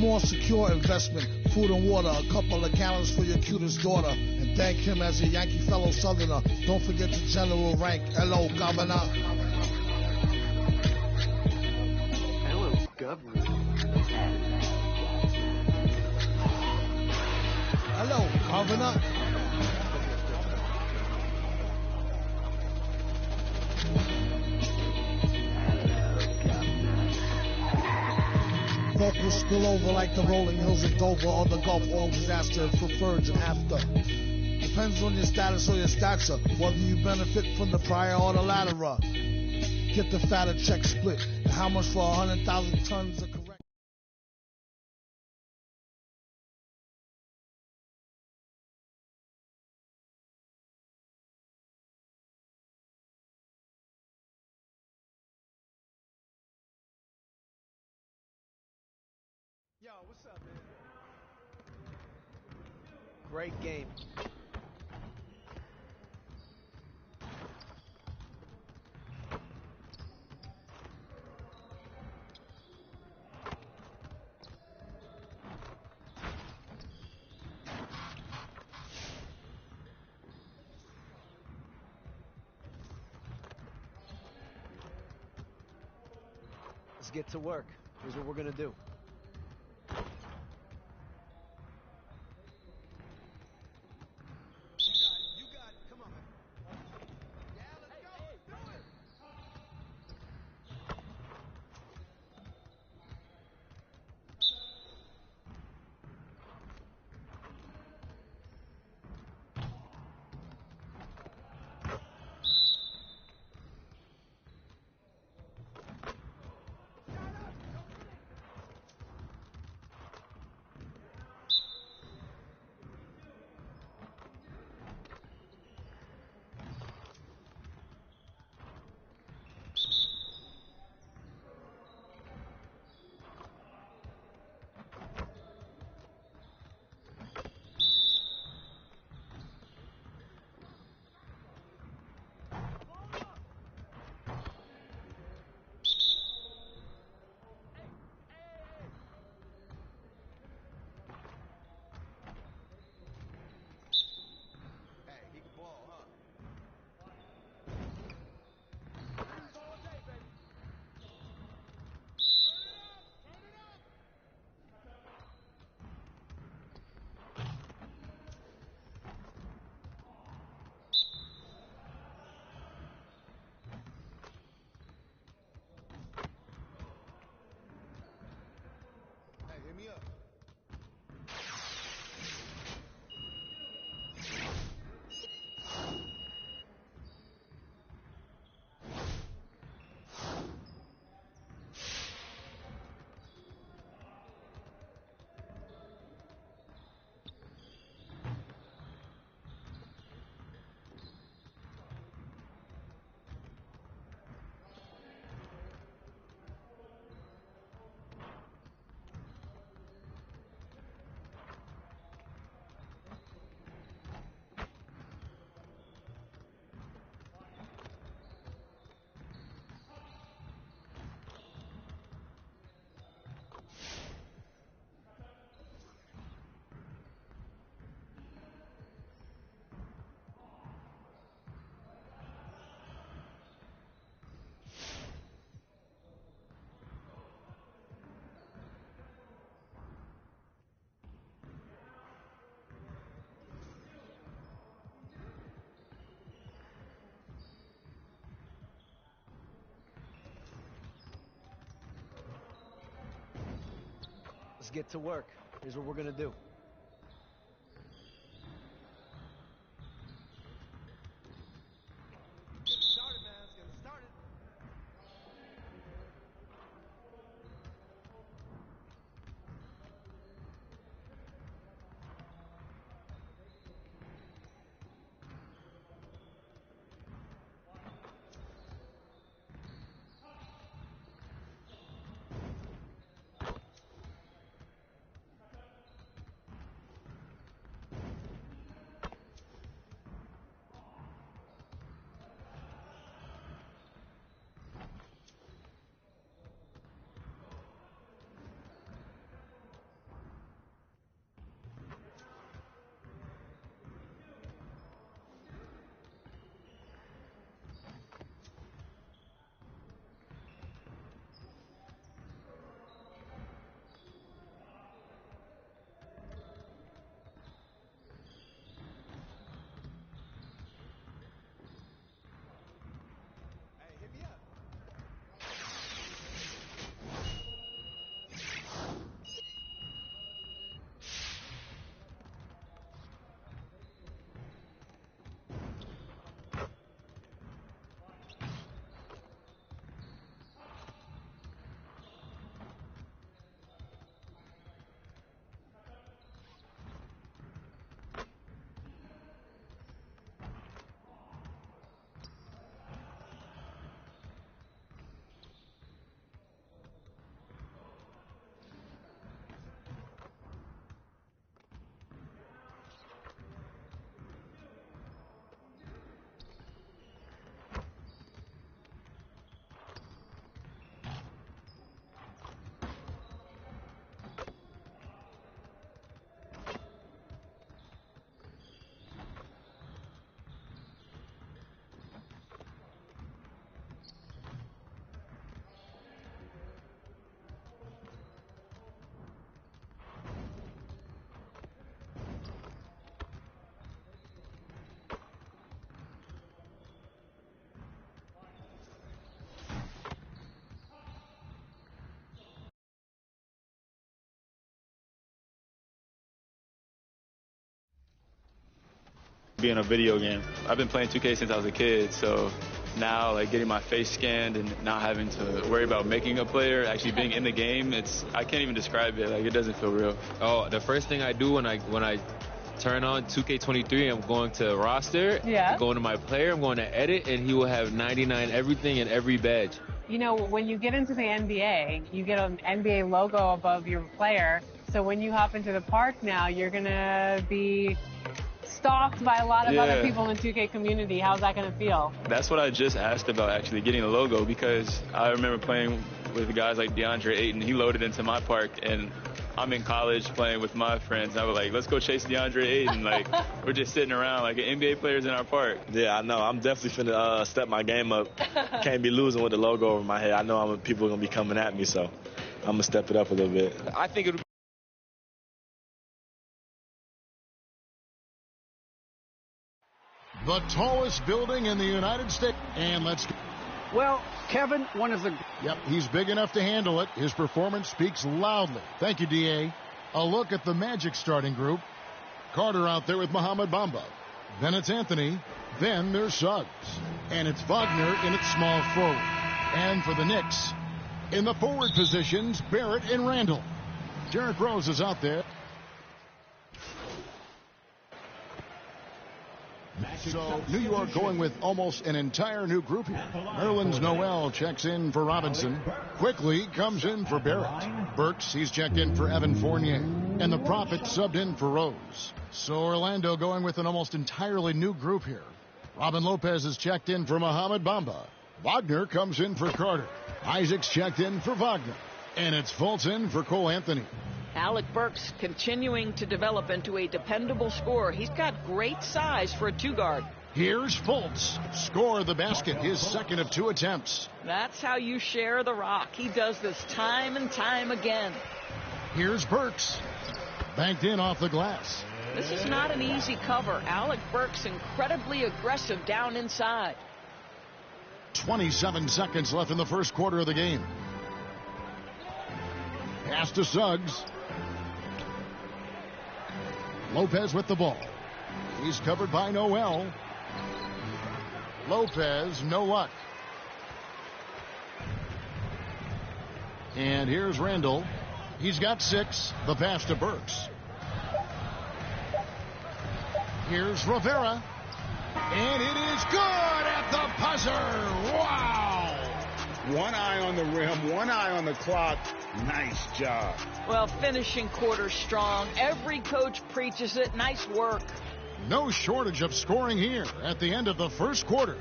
more secure investment. Food and water, a couple of gallons for your cutest daughter. And thank him as a Yankee fellow Southerner. Don't forget the general rank. Hello, Governor. Hello, Governor. Hello, Governor. Vocals spill over like the rolling hills of Dover or the Gulf Oil disaster for virgin after. Depends on your status or your stature, whether you benefit from the prior or the latter. Get the fatter check split, and how much for 100,000 tons of correct. Yo, what's up, man? Great game. Let's get to work. Here's what we're gonna do. You got it. Come on, man. Yeah, let's go. Let's do it. Hit me up. Let's get to work. Here's what we're gonna do. Let's get it started, man. Let's get it started. being a video game. I've been playing 2K since I was a kid, so now like getting my face scanned and not having to worry about making a player, actually being in the game, I can't even describe it. Like, it doesn't feel real. Oh, the first thing I do when I turn on 2K23, I'm going to roster, Yeah. I'm going to my player, I'm going to edit, and he will have 99 everything and every badge. You know, when you get into the NBA, you get an NBA logo above your player. So when you hop into the park now, you're going to be stalked by a lot of other people in the 2K community. How's that going to feel? That's what I just asked about, actually, getting a logo, because I remember playing with guys like DeAndre Ayton. He loaded into my park, and I'm in college playing with my friends. I was like, let's go chase DeAndre Ayton. Like, we're just sitting around like NBA players in our park. Yeah, I know. I'm definitely finna step my game up. Can't be losing with the logo over my head. I know people are going to be coming at me, so I'm going to step it up a little bit. I think it'll The tallest building in the United States. And let's go. Well, Kevin, one of the... Yep, he's big enough to handle it. His performance speaks loudly. Thank you, D.A. A look at the Magic starting group. Carter out there with Mohamed Bamba. Then it's Anthony. Then there's Suggs. And it's Wagner in its small forward. And for the Knicks, in the forward positions, Barrett and Randall. Derrick Rose is out there. So New York going with almost an entire new group here. Nerlens Noel checks in for Robinson. Quickly comes in for Barrett. Burks, he's checked in for Evan Fournier. And the Prophet subbed in for Rose. So Orlando going with an almost entirely new group here. Robin Lopez is checked in for Mohamed Bamba. Wagner comes in for Carter. Isaac's checked in for Wagner. And it's Fulton for Cole Anthony. Alec Burks continuing to develop into a dependable scorer. He's got great size for a two-guard. Here's Fultz. Score the basket, his second of 2 attempts. That's how you share the rock. He does this time and time again. Here's Burks. Banked in off the glass. This is not an easy cover. Alec Burks incredibly aggressive down inside. 27 seconds left in the first quarter of the game. Pass to Suggs. Lopez with the ball. He's covered by Noel. Lopez, no luck. And here's Randall. He's got 6. The pass to Burks. Here's Rivera. And it is good at the buzzer. Wow! One eye on the rim, one eye on the clock. Nice job. Well, finishing quarter strong. Every coach preaches it. Nice work. No shortage of scoring here at the end of the first quarter.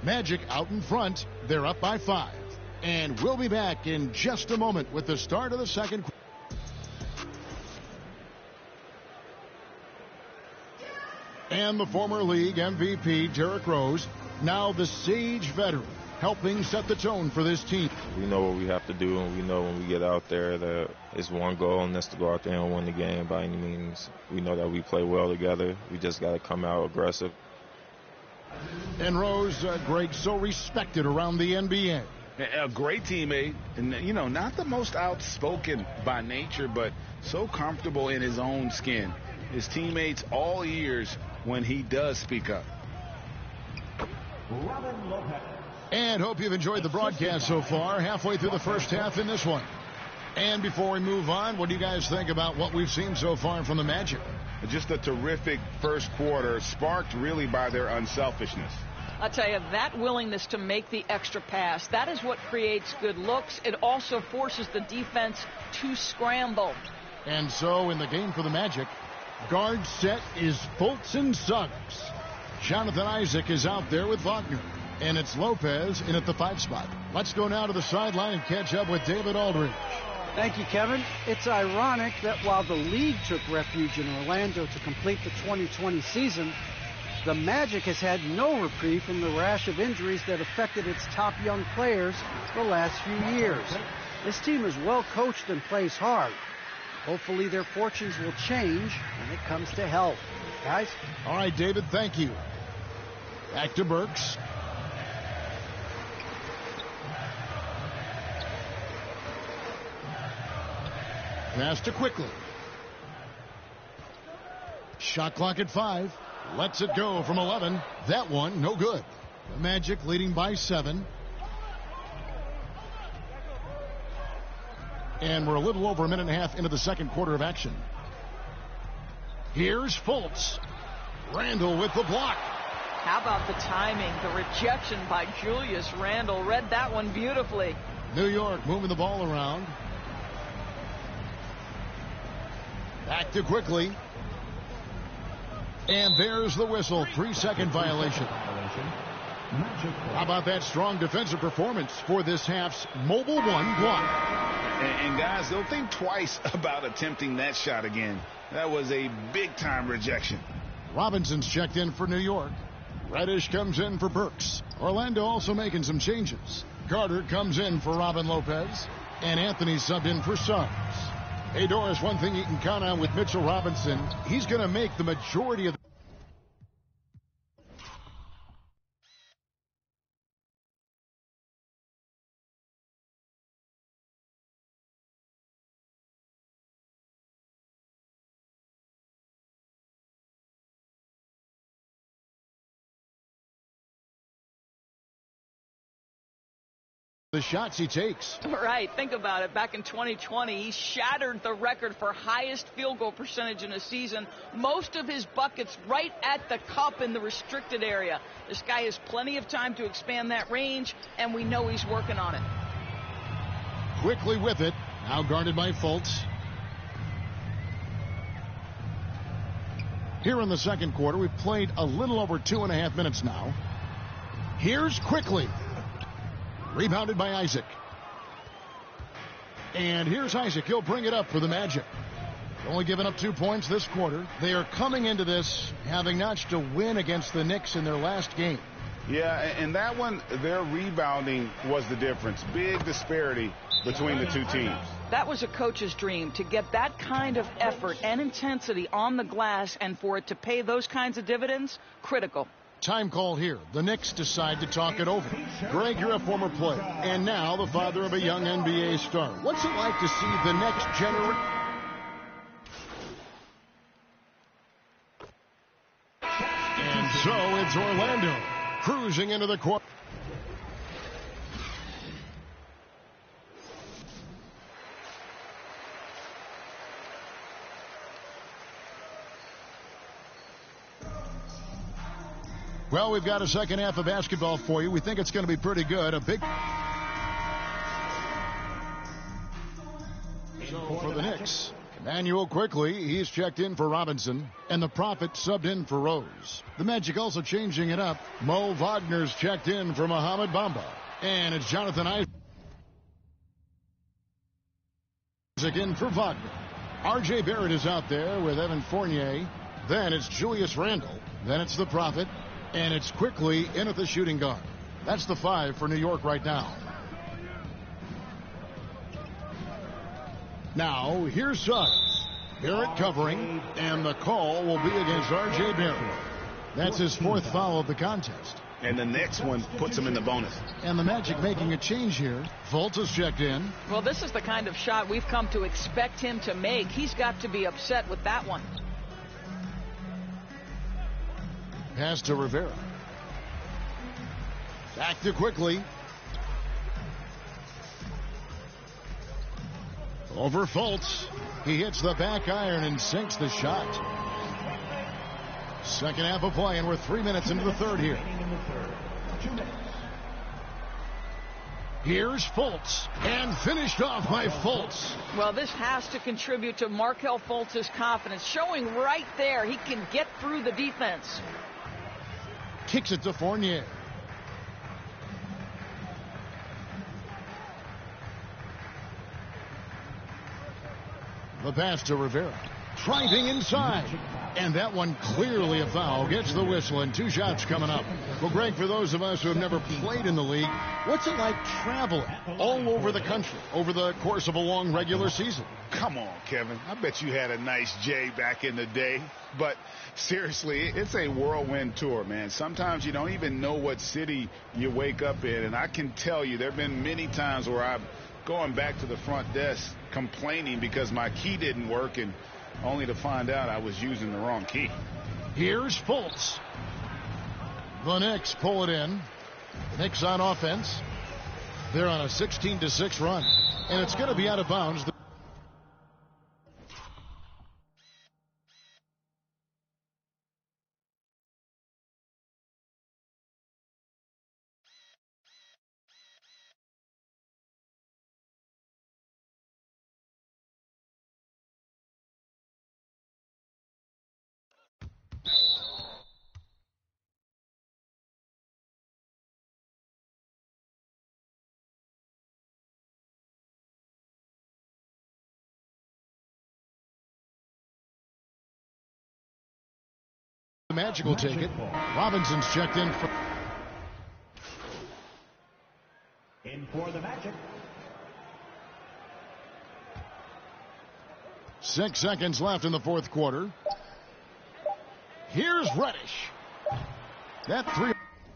Magic out in front. They're up by 5. And we'll be back in just a moment with the start of the second quarter. And the former league MVP, Derrick Rose, now the Sage veteran, helping set the tone for this team. We know what we have to do, and we know when we get out there that it's one goal, and that's to go out there and win the game by any means. We know that we play well together. We just got to come out aggressive. And Rose, Greg, so respected around the NBA. A great teammate, and, you know, not the most outspoken by nature, but so comfortable in his own skin. His teammates all ears when he does speak up. And hope you've enjoyed the broadcast so far. Halfway through the first half in this one. And before we move on, what do you guys think about what we've seen so far from the Magic? Just a terrific first quarter, sparked really by their unselfishness. I'll tell you, that willingness to make the extra pass, that is what creates good looks. It also forces the defense to scramble. And so in the game for the Magic, guard set is Fultz and Suggs. Jonathan Isaac is out there with Wagner. And it's Lopez in at the 5 spot. Let's go now to the sideline and catch up with David Aldridge. Thank you, Kevin. It's ironic that while the league took refuge in Orlando to complete the 2020 season, the Magic has had no reprieve from the rash of injuries that affected its top young players the last few years. This team is well coached and plays hard. Hopefully their fortunes will change when it comes to health. Guys? All right, David, thank you. Back to Burks. Pass to Quickly. Shot clock at 5. Lets it go from 11. That one, no good. The Magic leading by 7. And we're a little over a minute and a half into the second quarter of action. Here's Fultz. Randle with the block. How about the timing? The rejection by Julius Randle. Read that one beautifully. New York moving the ball around. Back to Quickly. And there's the whistle. 3-second violation. How about that strong defensive performance for this half's Mobile One block? And guys, they'll think twice about attempting that shot again. That was a big-time rejection. Robinson's checked in for New York. Reddish comes in for Burks. Orlando also making some changes. Carter comes in for Robin Lopez. And Anthony subbed in for Suggs. Hey, Doris, one thing you can count on with Mitchell Robinson, he's going to make the majority of the shots he takes. Right. Think about it. Back in 2020, he shattered the record for highest field goal percentage in a season. Most of his buckets right at the cup in the restricted area. This guy has plenty of time to expand that range, and we know he's working on it. Quickly with it. Now guarded by Fultz. Here in the second quarter, we've played a little over 2.5 minutes now. Here's Quickly. Rebounded by Isaac. And here's Isaac. He'll bring it up for the Magic. Only given up 2 points this quarter. They are coming into this having notched a win against the Knicks in their last game. Yeah, and that one, their rebounding was the difference. Big disparity between the two teams. That was a coach's dream, to get that kind of effort and intensity on the glass, and for it to pay those kinds of dividends, critical. Time call here. The Knicks decide to talk it over. Greg, you're a former player, and now the father of a young NBA star. What's it like to see the next generation? And so it's Orlando cruising into the court. Well, we've got a second half of basketball for you. We think it's going to be pretty good. A big for the Knicks. Emmanuel Quickly, he's checked in for Robinson. And the Prophet subbed in for Rose. The Magic also changing it up. Mo Wagner's checked in for Mohamed Bamba. And it's Jonathan Isaac in for Wagner. R.J. Barrett is out there with Evan Fournier. Then it's Julius Randle. Then it's the Prophet. And it's Quickly in at the shooting guard. That's the 5 for New York right now. Now, here's Suggs. Barrett covering, and the call will be against R.J. Barrett. That's his 4th foul of the contest. And the next one puts him in the bonus. And the Magic making a change here. Fultz is checked in. Well, this is the kind of shot we've come to expect him to make. He's got to be upset with that one. Pass to Rivera. Back to Quickly. Over Fultz. He hits the back iron and sinks the shot. Second half of play, and we're 3 minutes into the third here. Here's Fultz, and finished off by Fultz. Well, this has to contribute to Markelle Fultz's confidence, showing right there he can get through the defense. Kicks it to Fournier. The pass to Rivera. Driving inside. And that one clearly a foul. Gets the whistle, and 2 shots coming up. Well, Greg, for those of us who have never played in the league, what's it like traveling all over the country over the course of a long regular season? Come on, Kevin. I bet you had a nice J back in the day. But seriously, it's a whirlwind tour, man. Sometimes you don't even know what city you wake up in. And I can tell you there have been many times where I'm going back to the front desk complaining because my key didn't work, and only to find out I was using the wrong key. Here's Fultz. The Knicks pull it in. Knicks on offense. They're on a 16-6 run. And it's going to be out of bounds. The Magic will take it. Robinson's checked in for the Magic. 6 seconds left in the fourth quarter. Here's Reddish. That three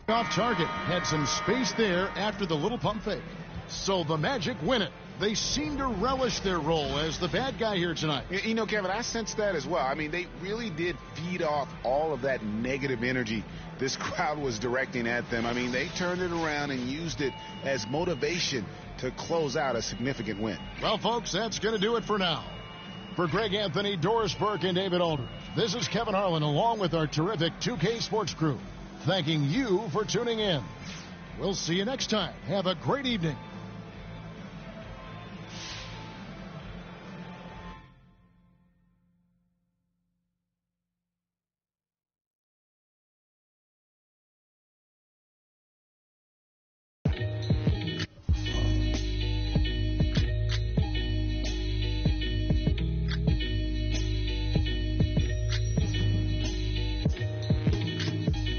off target had some space there after the little pump fake. So the Magic win it. They seem to relish their role as the bad guy here tonight. You know, Kevin, I sensed that as well. I mean, they really did feed off all of that negative energy this crowd was directing at them. I mean, they turned it around and used it as motivation to close out a significant win. Well, folks, that's going to do it for now. For Greg Anthony, Doris Burke, and David Aldridge, this is Kevin Harlan along with our terrific 2K Sports crew, thanking you for tuning in. We'll see you next time. Have a great evening.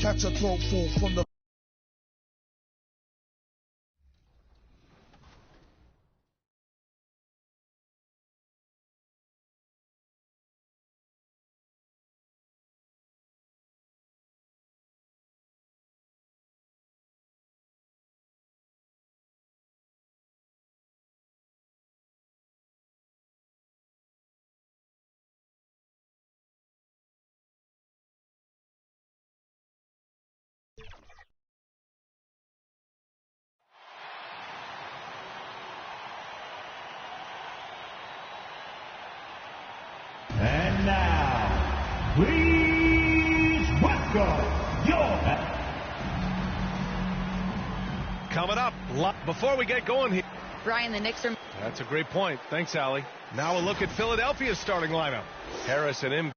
Catch a throat full from the And now, please welcome Coming up, before we get going here. Brian, the Knicks are... That's a great point. Thanks, Allie. Now a look at Philadelphia's starting lineup. Harris and Embiid.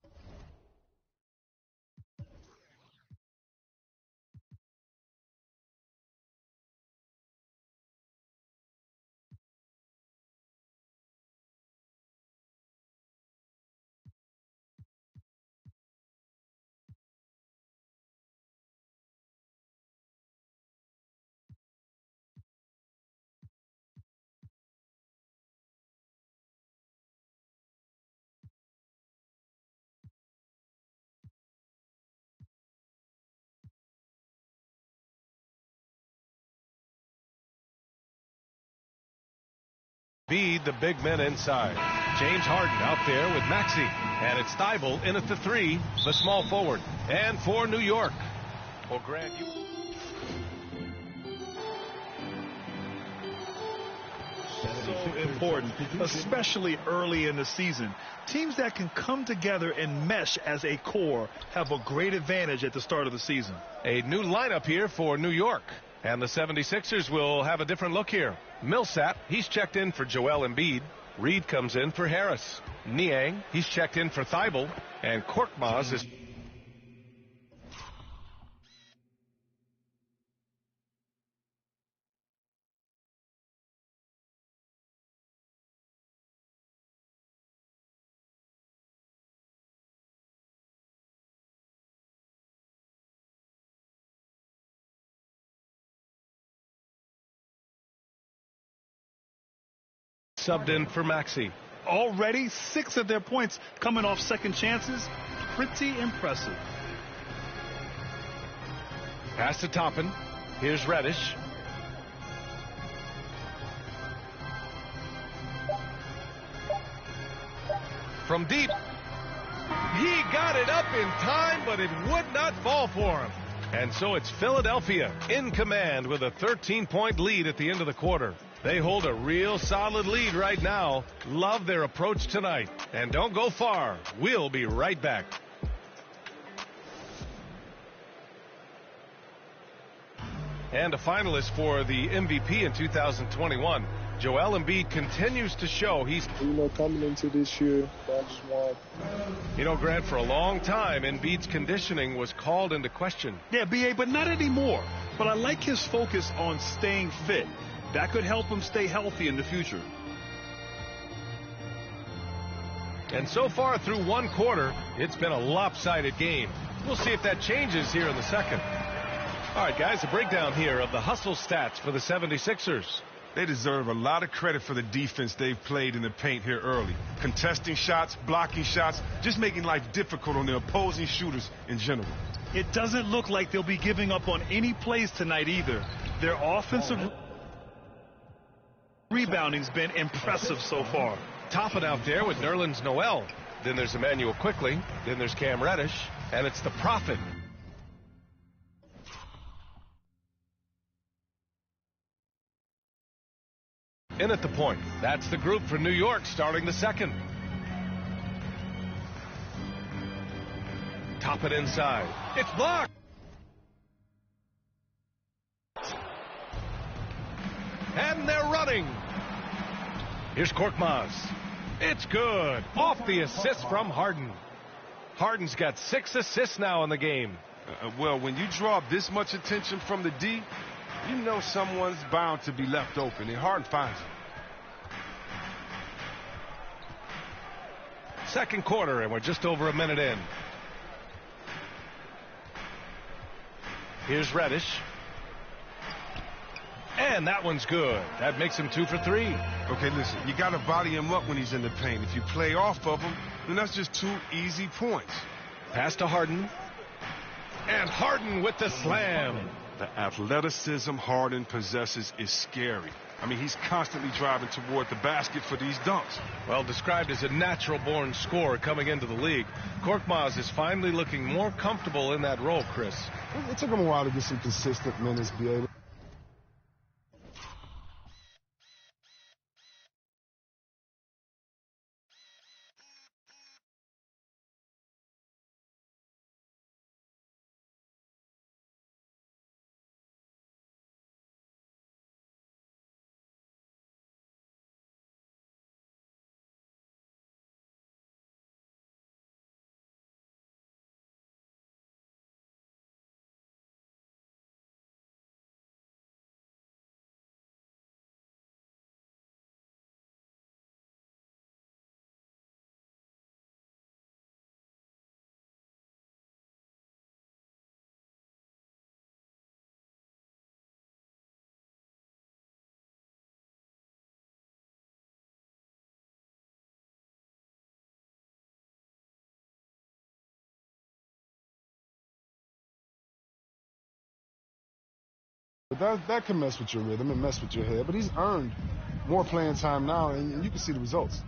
Embiid, the big men inside. James Harden out there with Maxey. And it's Thibault in at the 3, the small forward. And for New York. Well, Grant, you... So important, especially early in the season. Teams that can come together and mesh as a core have a great advantage at the start of the season. A new lineup here for New York. And the 76ers will have a different look here. Millsap, he's checked in for Joel Embiid. Reed comes in for Harris. Niang, he's checked in for Thibault. And Korkmaz is... subbed in for Maxey. Already 6 of their points coming off second chances. Pretty impressive. Pass to Toppin. Here's Reddish. From deep. He got it up in time, but it would not fall for him. And so it's Philadelphia in command with a 13-point lead at the end of the quarter. They hold a real solid lead right now. Love their approach tonight. And don't go far. We'll be right back. And a finalist for the MVP in 2021. Joel Embiid continues to show he's... coming into this year, I just want... Grant, for a long time, Embiid's conditioning was called into question. Yeah, B.A., but not anymore. But I like his focus on staying fit. That could help him stay healthy in the future. And so far through one quarter, it's been a lopsided game. We'll see if that changes here in the second. All right, guys, a breakdown here of the hustle stats for the 76ers. They deserve a lot of credit for the defense they've played in the paint here early. Contesting shots, blocking shots, just making life difficult on the opposing shooters in general. It doesn't look like they'll be giving up on any plays tonight either. Their offensive rebounding's been impressive so far. Topping out there with Nerlens Noel. Then there's Emmanuel Quickley. Then there's Cam Reddish. And it's the Prophet. In at the point. That's the group for New York starting the second. Top it inside. It's blocked. And they're running. Here's Korkmaz. It's good. Off the assist from Harden. Harden's got 6 assists now in the game. Well, when you draw this much attention from the D, you know someone's bound to be left open, and Harden finds it. Second quarter, and we're just over a minute in. Here's Reddish. And that one's good. That makes him 2 for 3. Okay, listen, you got to body him up when he's in the paint. If you play off of him, then that's just 2 easy points. Pass to Harden. And Harden with the slam. The athleticism Harden possesses is scary. I mean, he's constantly driving toward the basket for these dunks. Well, described as a natural-born scorer coming into the league, Korkmaz is finally looking more comfortable in that role, Chris. It took him a while to get some consistent minutes, B.A. But that can mess with your rhythm and mess with your head. But he's earned more playing time now, and you can see the results.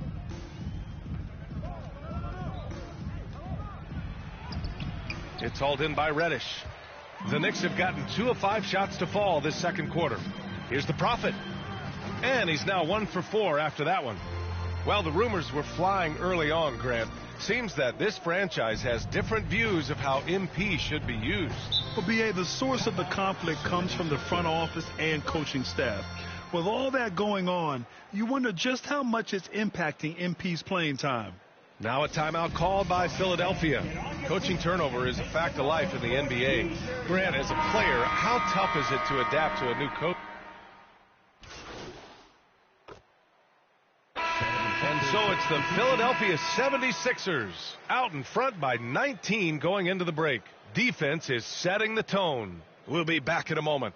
It's hauled in by Reddish. The Knicks have gotten 2 of 5 shots to fall this second quarter. Here's the Prophet. And he's now 1 for 4 after that one. Well, the rumors were flying early on, Grant. Seems that this franchise has different views of how MP should be used. Well, B.A., the source of the conflict comes from the front office and coaching staff. With all that going on, you wonder just how much it's impacting MP's playing time. Now a timeout called by Philadelphia. Coaching turnover is a fact of life in the NBA. Grant, as a player, how tough is it to adapt to a new coach? And so it's the Philadelphia 76ers out in front by 19 going into the break. Defense is setting the tone. We'll be back in a moment.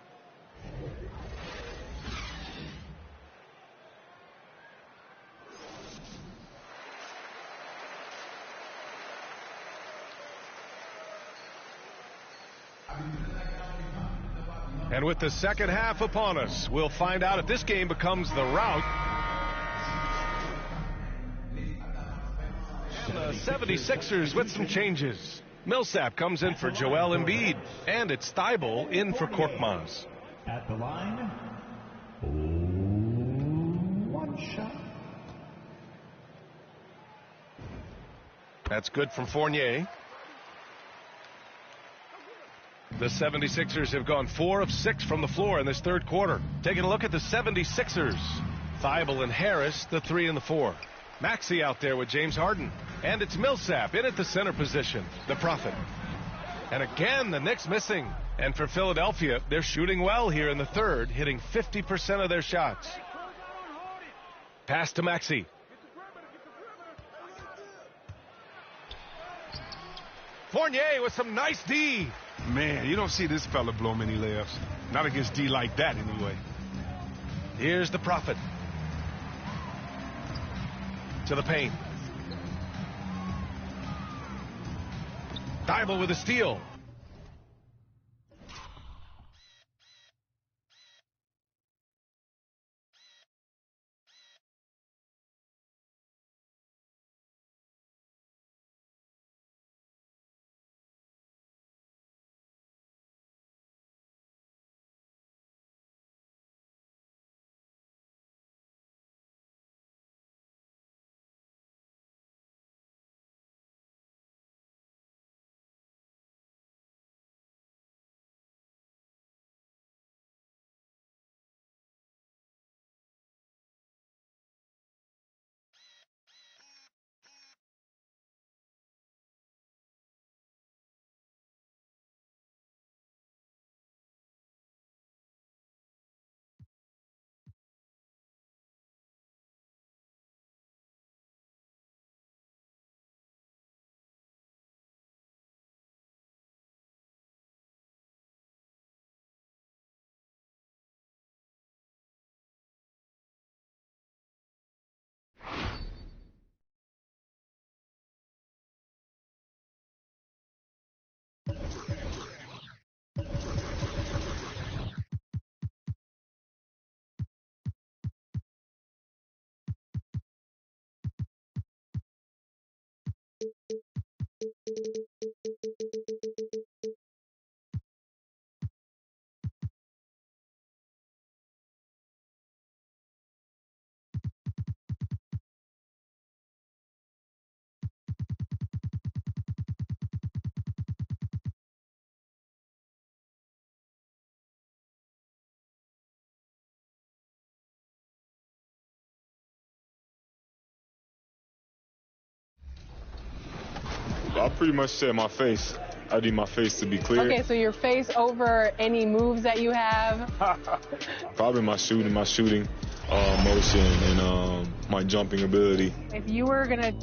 And with the second half upon us, we'll find out if this game becomes the rout. 76ers with some changes. Millsap comes in for Joel Embiid, and it's Thibault in for Korkmaz. At the line, one shot. That's good from Fournier. The 76ers have gone 4 of 6 from the floor in this third quarter. Taking a look at the 76ers. Thibault and Harris, the 3 and the 4. Maxey out there with James Harden. And it's Millsap in at the center position, the Prophet. And again, the Knicks missing. And for Philadelphia, they're shooting well here in the third, hitting 50% of their shots. Pass to Maxey. Fournier with some nice D. Man, you don't see this fella blow many layups. Not against D like that, anyway. Here's the Prophet. To the paint. Thibault with a steal. I pretty much said my face. I need my face to be clear. Okay, so your face over any moves that you have? Probably my shooting motion, and my jumping ability. If you were going to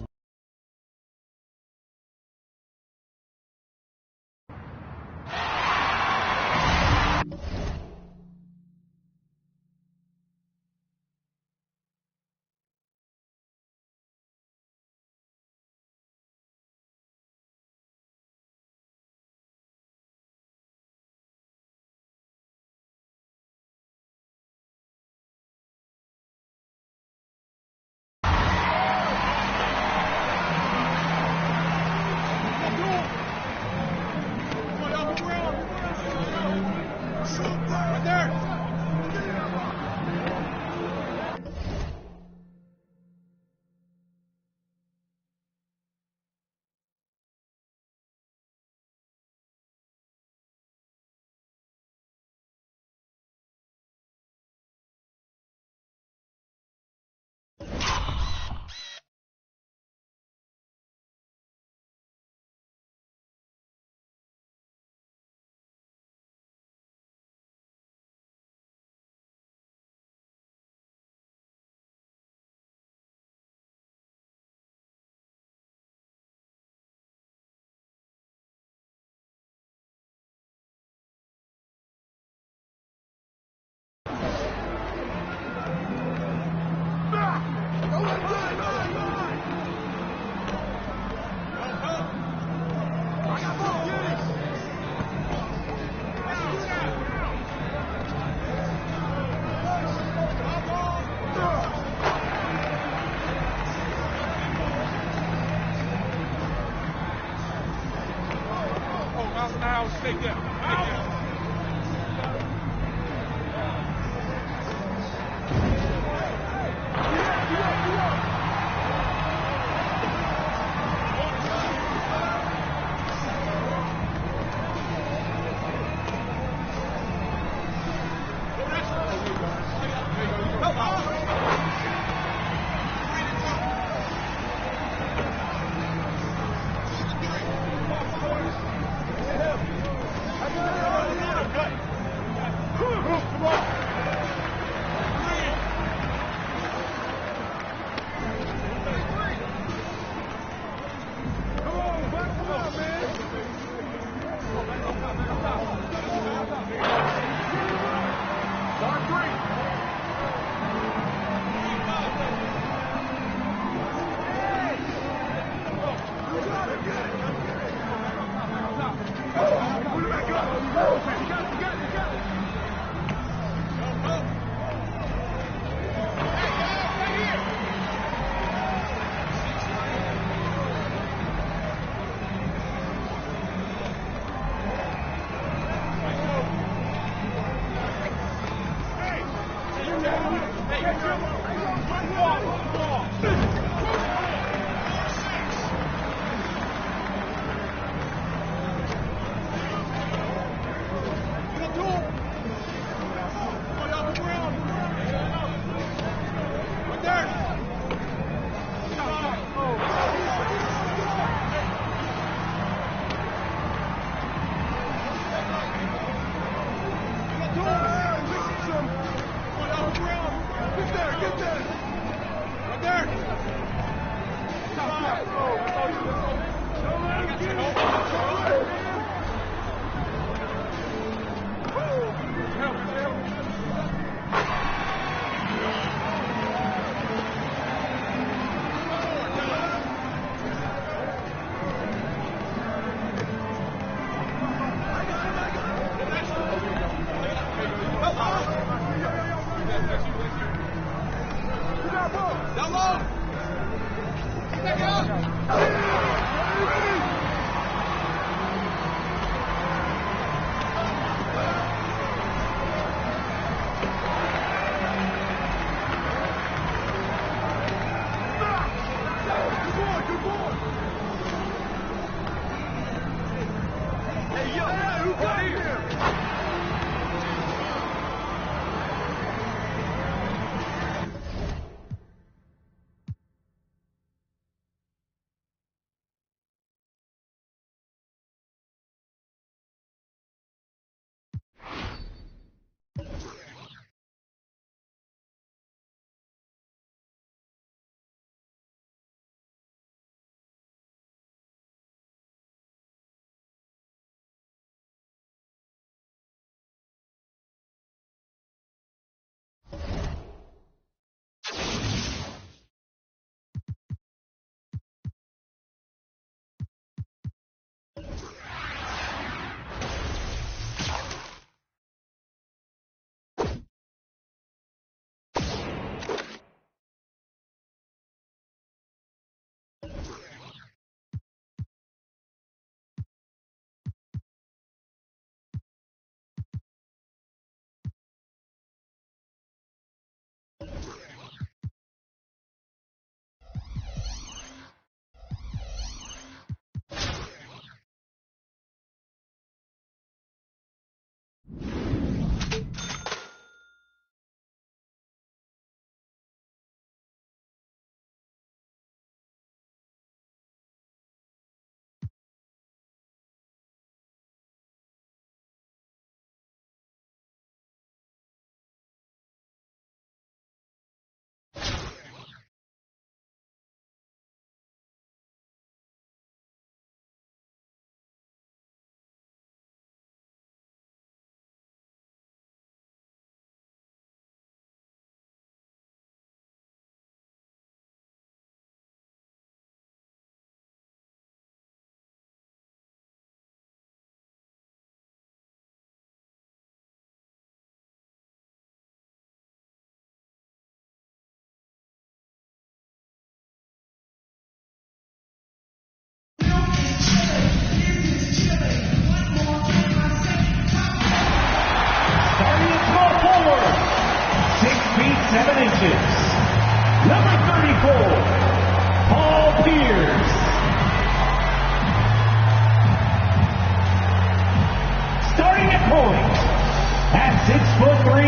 out, stay down. Stay down.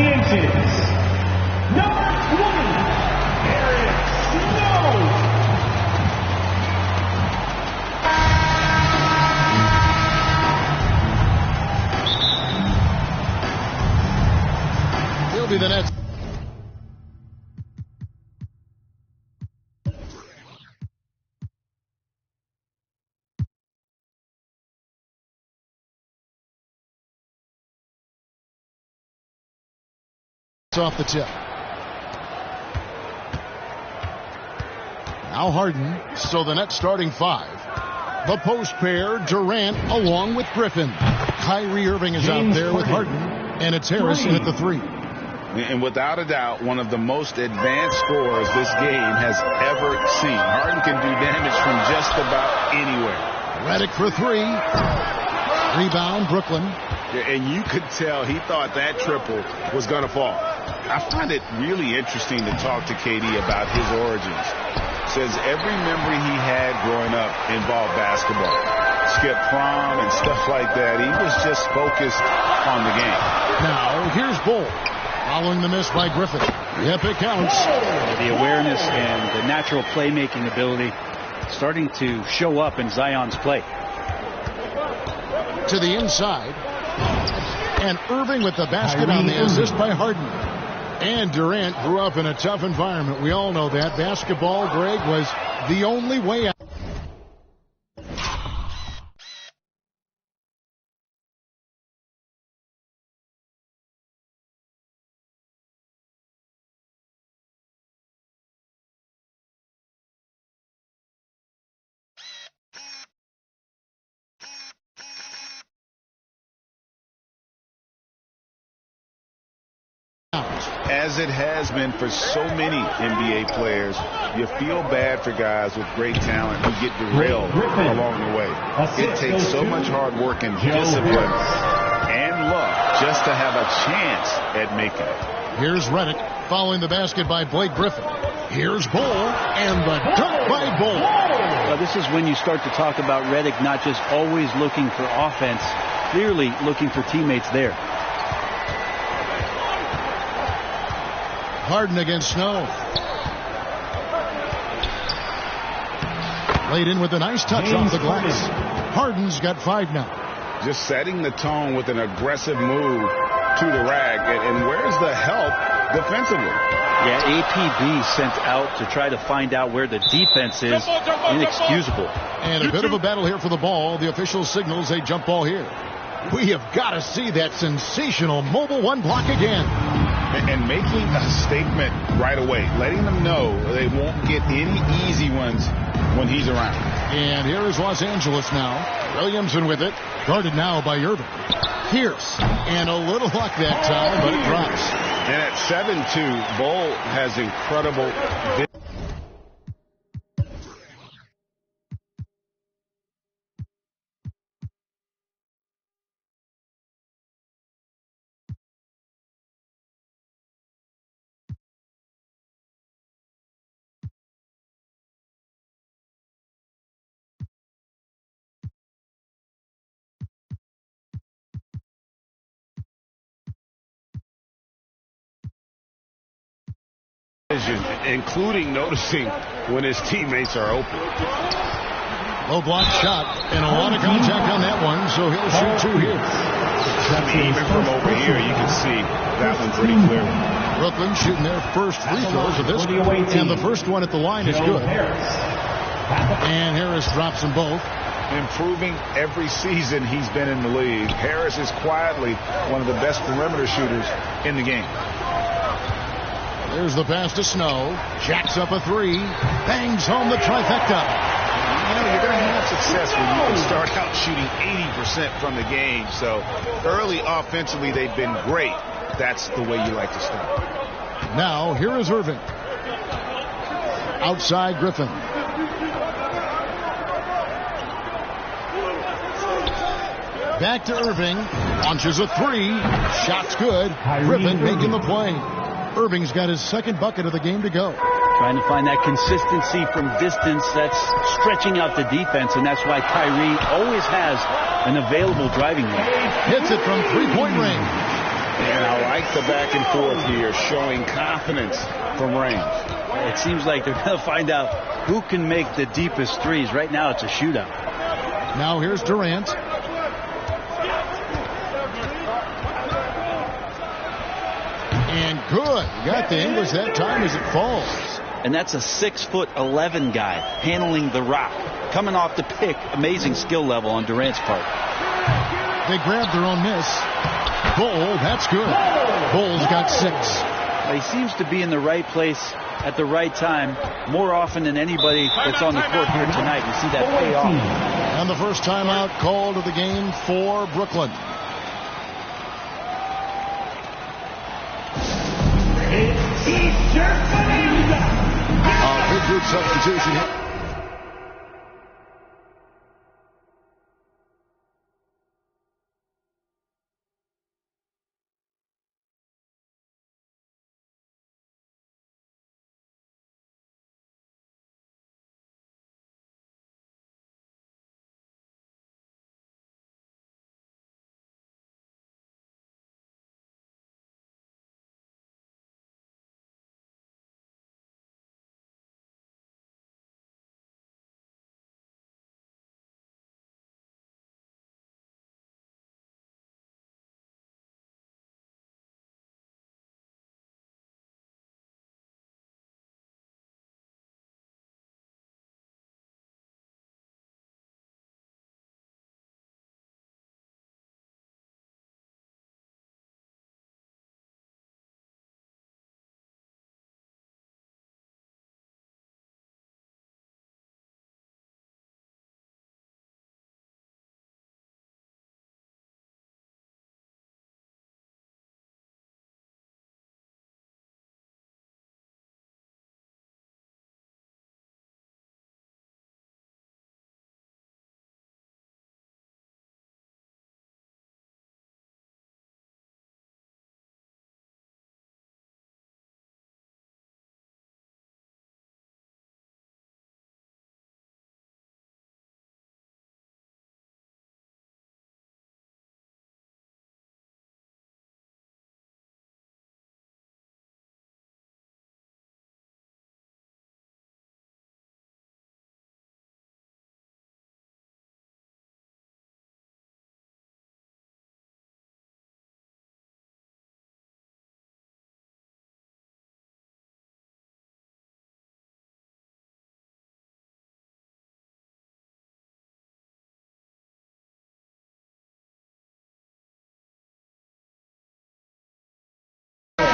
inches, number 20, Eric Snow. He'll be the next. Off the tip. Now Harden, so the net starting 5. The post pair, Durant along with Griffin. Kyrie Irving is out there with Harden, and it's Harris in at the 3. And without a doubt, one of the most advanced scorers this game has ever seen. Harden can do damage from just about anywhere. Redick for 3. Rebound, Brooklyn. Yeah, and you could tell he thought that triple was going to fall. I find it really interesting to talk to KD about his origins. Says every memory he had growing up involved basketball. Skip prom and stuff like that. He was just focused on the game. Now, here's Bull. Following the miss by Griffin. Yep, it counts. The awareness and the natural playmaking ability starting to show up in Zion's play. To the inside. And Irving with the basket on the assist by Harden. And Durant grew up in a tough environment. We all know that. Basketball, Greg, was the only way out. As it has been for so many NBA players, you feel bad for guys with great talent who get derailed along the way. It takes so much hard work and discipline and luck just to have a chance at making it. Here's Redick following the basket by Blake Griffin. Here's Bull and the dunk by Bull. Well, this is when you start to talk about Redick not just always looking for offense, clearly looking for teammates there. Harden against Snow. Laid in with a nice touch off the glass. Harden's got 5 now. Just setting the tone with an aggressive move to the rack. And where's the help defensively? Yeah, APB sent out to try to find out where the defense is. Inexcusable. And a bit of a battle here for the ball. The official signals a jump ball here. We have got to see that sensational Mobile One block again. And making a statement right away, letting them know they won't get any easy ones when he's around. And here is Los Angeles now. Williamson with it, guarded now by Irving. Pierce, and a little luck that time, but it drops. And at 7-2, Bull has incredible. Including noticing when his teammates are open. Low block shot, and a lot of contact on that one, so he'll shoot 2 here. I mean, even from over here, you can see that one pretty clearly. Brooklyn shooting their first free throws of this, and the first one at the line is good. And Harris drops them both. Improving every season he's been in the league. Harris is quietly one of the best perimeter shooters in the game. There's the pass to Snow. Jacks up a 3. Bangs home the trifecta. You know, you're going to have success when you can start out shooting 80% from the game. So early offensively, they've been great. That's the way you like to start. Now, here is Irving. Outside Griffin. Back to Irving. Launches a 3. Shot's good. Griffin making the play. Irving's got his second bucket of the game to go. Trying to find that consistency from distance that's stretching out the defense, and that's why Kyrie always has an available driving lane. Hits it from 3-point range. And I like the back and forth here, showing confidence from range. It seems like they're going to find out who can make the deepest threes. Right now it's a shootout. Now here's Durant. And good. Got the English that time as it falls. And that's a 6'11" guy handling the rock. Coming off the pick, amazing skill level on Durant's part. They grabbed their own miss. Bull, that's good. Bull's got 6. He seems to be in the right place at the right time more often than anybody that's on the court here tonight. You see that pay off. And the first timeout called of the game for Brooklyn. Big group substitution.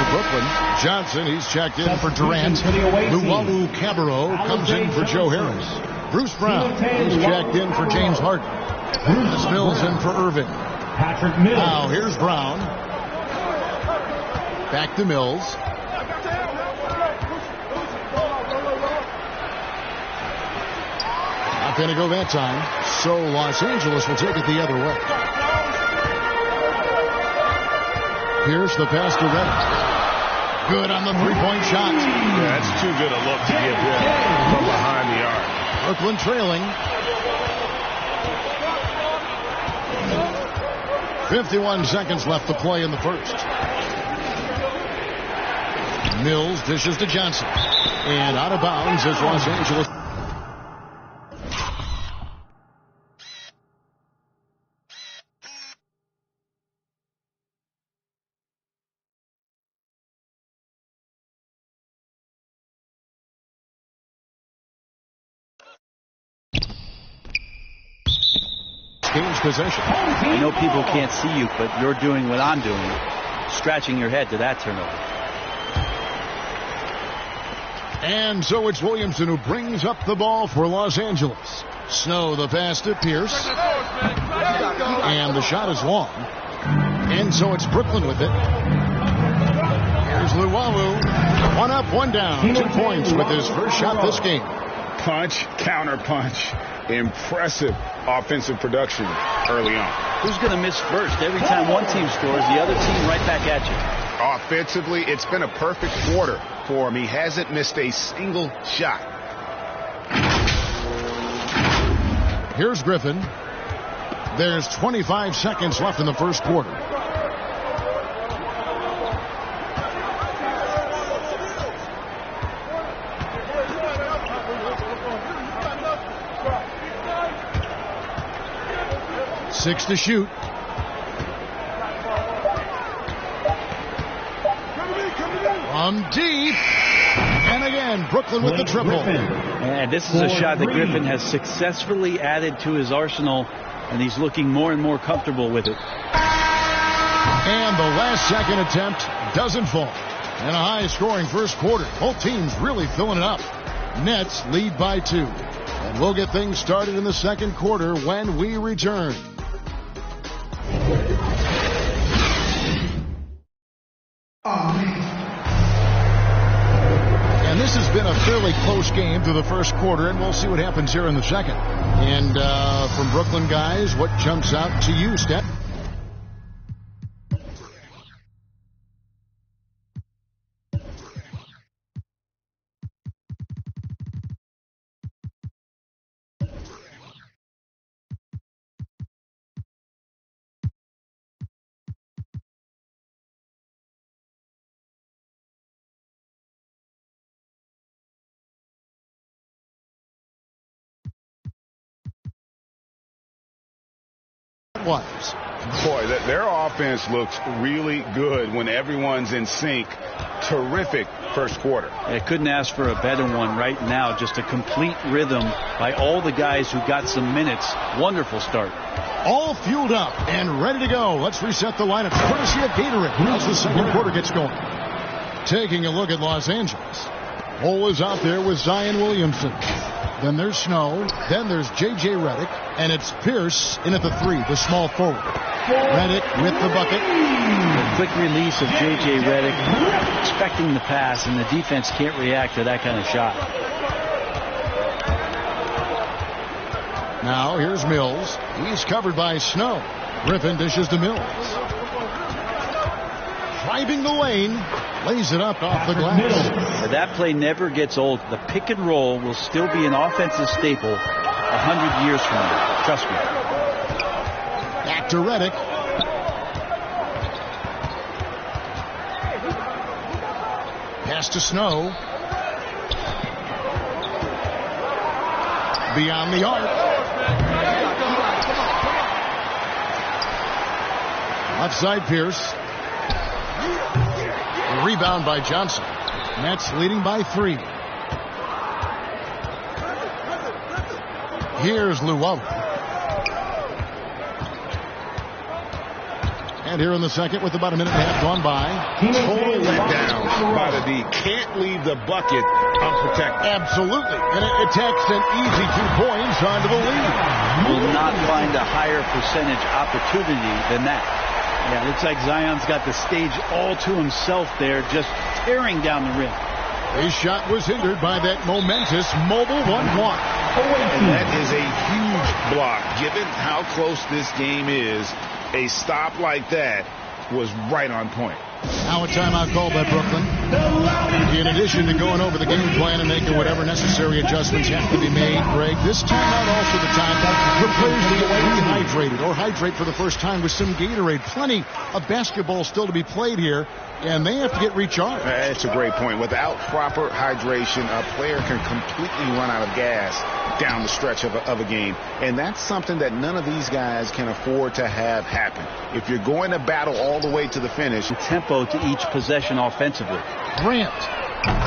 Brooklyn. Johnson, he's checked in for Durant. Luwawu Cabarro comes in for Joe Harris. Bruce Brown, he's checked in for James Harden. Mills in for Irvin. Now here's Brown. Back to Mills. Not going to go that time. So Los Angeles will take it the other way. Here's the pass to Redick. Good on the three-point shot. Yeah, that's too good a look to give from behind the arc. Brooklyn trailing. 51 seconds left to play in the first. Mills dishes to Johnson. And out of bounds is Los Angeles. Possession. I know people can't see you, but you're doing what I'm doing, scratching your head to that turnover. And so it's Williamson who brings up the ball for Los Angeles. Snow the pass to Pierce. And the shot is long. And so it's Brooklyn with it. Here's Luwawu. One up, one down. 2 points with his first shot this game. Punch, counter punch. Impressive offensive production early on. Who's going to miss first? Every time one team scores, the other team right back at you. Offensively, it's been a perfect quarter for him. He hasn't missed a single shot. Here's Griffin. There's 25 seconds left in the first quarter. 6 to shoot. From deep. And again, Brooklyn with the triple. And this is a shot that Griffin has successfully added to his arsenal, and he's looking more and more comfortable with it. And the last second attempt doesn't fall. And a high-scoring first quarter. Both teams really filling it up. Nets lead by 2. And we'll get things started in the second quarter when we return. And this has been a fairly close game through the first quarter, and we'll see what happens here in the second. And from Brooklyn guys, what jumps out to you, Steph? Was. Boy, their offense looks really good when everyone's in sync. Terrific first quarter. I couldn't ask for a better one right now. Just a complete rhythm by all the guys who got some minutes. Wonderful start. All fueled up and ready to go. Let's reset the lineup. Courtesy of Gatorade as the second quarter gets going. Taking a look at Los Angeles. Cole is out there with Zion Williamson. Then there's Snow. Then there's J.J. Redick. And it's Pierce in at the 3, the small forward. Redick with the bucket. The quick release of J.J. Redick, expecting the pass, and the defense can't react to that kind of shot. Now here's Mills. He's covered by Snow. Griffin dishes to Mills. Driving the lane. Lays it up off the glass. That play never gets old. The pick and roll will still be an offensive staple 100 years from now. Trust me. Back to Redick. Pass to Snow. Beyond the arc. Left side Pierce. Rebound by Johnson. Nets leading by 3. Here's Llewellyn. And here in the second with about a minute and a half gone by. Total letdown by the D. Can't leave the bucket unprotected. Absolutely. And it takes an easy 2 points onto the lead. Will not find a higher percentage opportunity than that. Yeah, looks like Zion's got the stage all to himself there, just tearing down the rim. His shot was hindered by that momentous mobile 1-1. And that is a huge block. Given how close this game is, a stop like that was right on point. Now a timeout called by Brooklyn. In addition to going over the game plan and making whatever necessary adjustments have to be made, Greg, this timeout also the time for players to get rehydrated or hydrate for the first time with some Gatorade. Plenty of basketball still to be played here, and they have to get recharged. That's a great point. Without proper hydration, a player can completely run out of gas down the stretch of a game. And that's something that none of these guys can afford to have happen. If you're going to battle all the way to the finish. Tempo to each possession offensively. Grant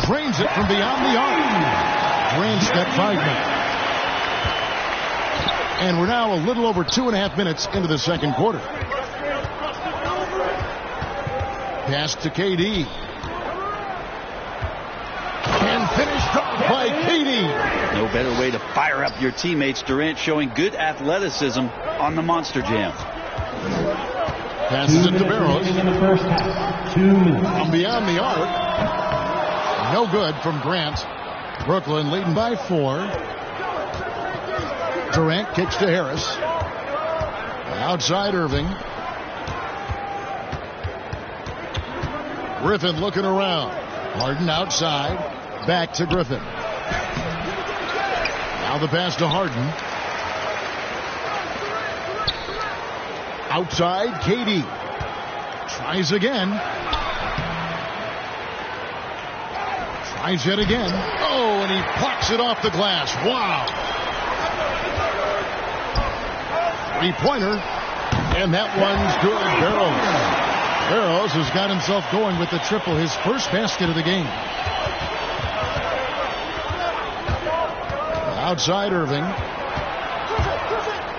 drains it from beyond the arc. Grant's got 5 minutes. And we're now a little over 2.5 minutes into the second quarter. Pass to KD. And finished off by KD. No better way to fire up your teammates. Durant showing good athleticism on the Monster Jam. Passes it to Barrows. From beyond the arc. No good from Grant. Brooklyn leading by 4. Durant kicks to Harris. Outside Irving. Griffin looking around. Harden outside. Back to Griffin. Now the pass to Harden. Outside KD. Tries again. Tries yet again. Oh, and he plucks it off the glass. Wow. 3-pointer And that one's good. Barrows has got himself going with the triple, his first basket of the game. Outside Irving.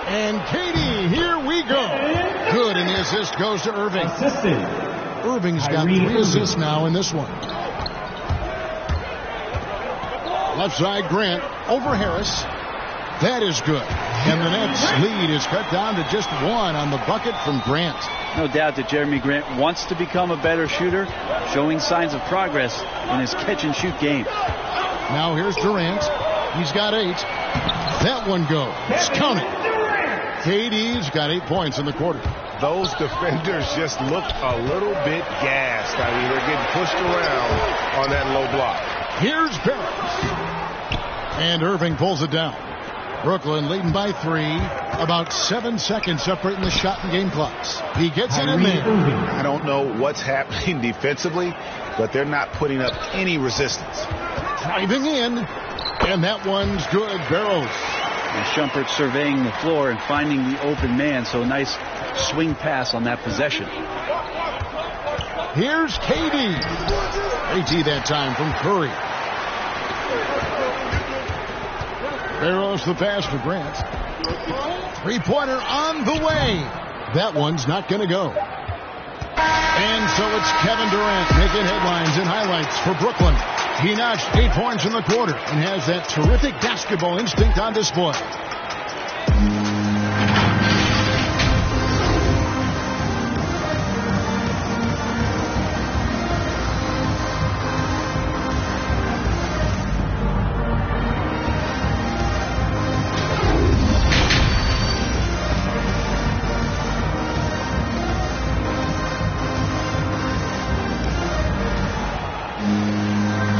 And Katie, here we go. Good, and the assist goes to Irving. Irving's got 3 assists now in this one. Left side, Grant over Harris. That is good. And the Nets lead is cut down to just 1 on the bucket from Grant. No doubt that Jeremy Grant wants to become a better shooter, showing signs of progress in his catch-and-shoot game. Now here's Durant. He's got 8. That one goes. Count it. KD's got 8 points in the quarter. Those defenders just look a little bit gassed. I mean, they're getting pushed around on that low block. Here's Barrows. And Irving pulls it down. Brooklyn leading by 3. About 7 seconds separating the shot and game clocks. He gets it in there. I don't know what's happening defensively, but they're not putting up any resistance. Driving in. And that one's good. Barrows. And Shumpert surveying the floor and finding the open man. So a nice swing pass on that possession. Here's KD. AT that time from Curry. Barrows the pass for Grant. 3-pointer on the way. That one's not going to go. And so it's Kevin Durant making headlines and highlights for Brooklyn. He notched 8 points in the quarter and has that terrific basketball instinct on display.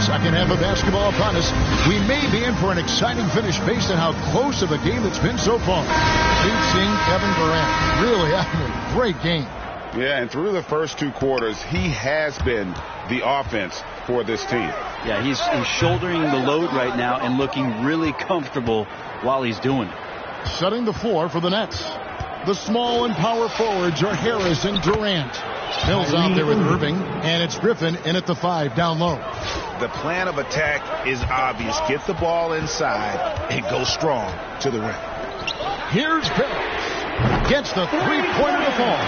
Second half of basketball upon us. We may be in for an exciting finish based on how close of a game it's been so far. We've seen Kevin Durant really having a great game. Yeah, and through the first 2 quarters, he has been the offense for this team. Yeah, he's shouldering the load right now and looking really comfortable while he's doing it. Setting the floor for the Nets. The small and power forwards are Harris and Durant. Mills out there with Irving, and it's Griffin in at the 5 down low. The plan of attack is obvious. Get the ball inside and go strong to the rim. Here's Barrows. Gets the 3-pointer to fall.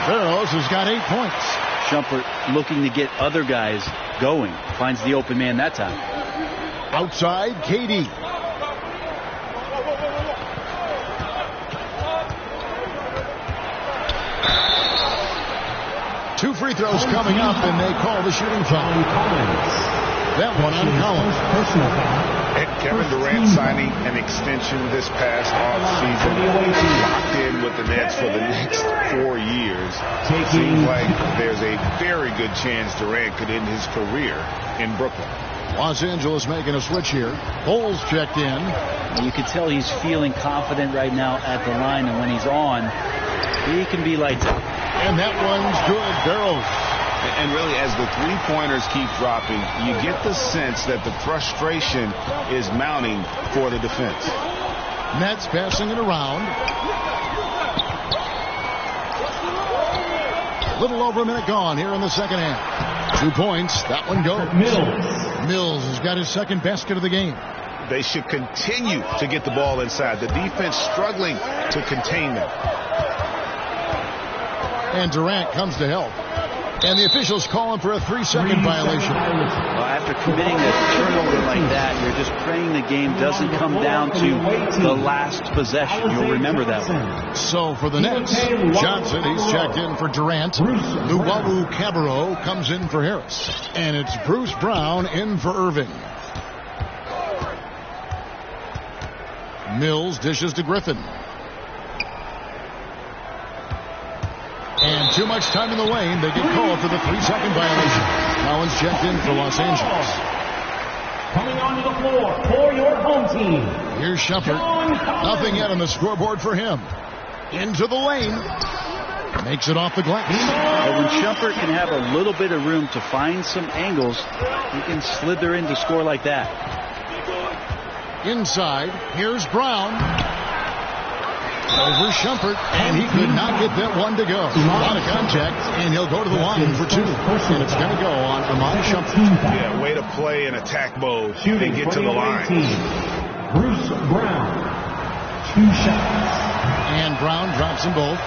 Barrows has got 8 points. Shumpert looking to get other guys going. Finds the open man that time. Outside, KD. Two free throws coming up, and they call the shooting foul. That one on Collins. And Kevin Durant signing an extension this past offseason, locked in with the Nets for the next 4 years. Seems like there's a very good chance Durant could end his career in Brooklyn. Los Angeles making a switch here. Bulls checked in. You can tell he's feeling confident right now at the line, and when he's on, he can be lights out. And that one's good. Barrows. And really, as the 3-pointers keep dropping, you get the sense that the frustration is mounting for the defense. Nets passing it around. A little over a minute gone here in the second half. 2 points. That one goes. Mills has got his second basket of the game. They should continue to get the ball inside. The defense struggling to contain them. And Durant comes to help. And the officials calling for a 3-second violation. Well, after committing a turnover like that, you're just praying the game doesn't come down to the last possession. You'll remember that one. So for the Nets, Johnson, he's checked in for Durant. Luwawu Cabarro comes in for Harris. And it's Bruce Brown in for Irving. Mills dishes to Griffin. And too much time in the lane. They get called for the 3-second violation. Collins checked in for Los Angeles. Coming onto the floor for your home team. Here's Shumpert. Nothing yet on the scoreboard for him. Into the lane. Makes it off the glass. But when Shumpert can have a little bit of room to find some angles, he can slither in to score like that. Inside. Here's Brown. Over Shumpert, and he could not get that one to go. A lot of contact, and he'll go to the line for 2. And it's going to go on Amon Shumpert. Yeah, way to play in attack mode and get to the line. Bruce Brown, 2 shots. And Brown drops them both.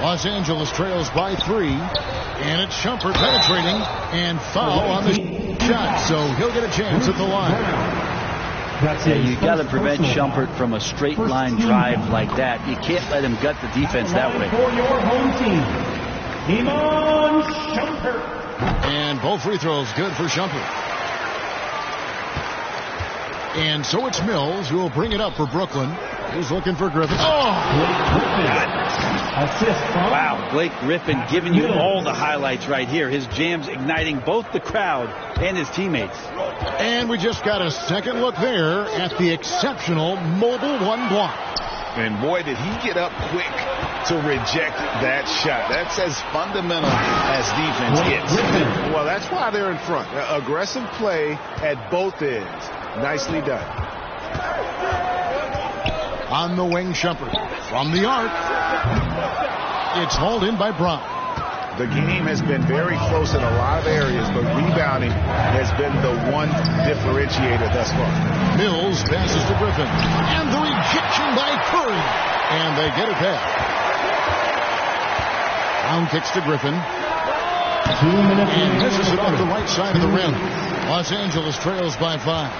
Los Angeles trails by 3. And it's Shumpert penetrating and foul on the shot. So he'll get a chance at the line. Yeah, you got to prevent Shumpert from a straight line drive like that. You can't let him gut the defense that way. For your home team, Amon Shumpert. And both free throws good for Shumpert. And so it's Mills who will bring it up for Brooklyn. He's looking for Griffin. Wow, Blake Griffin giving you all the highlights right here. His jams igniting both the crowd and his teammates. And we just got a second look there at the exceptional mobile 1 block. And boy, did he get up quick to reject that shot. That's as fundamental as defense gets. Well, that's why they're in front. Aggressive play at both ends. Nicely done. On the wing, Shumpert. From the arc. It's hauled in by Brown. The game has been very close in a lot of areas, but rebounding has been the one differentiator thus far. Mills passes to Griffin. And the rejection by Curry. And they get it back. Brown kicks to Griffin. 2 minutes. And misses it off the right side of the rim. Los Angeles trails by 5.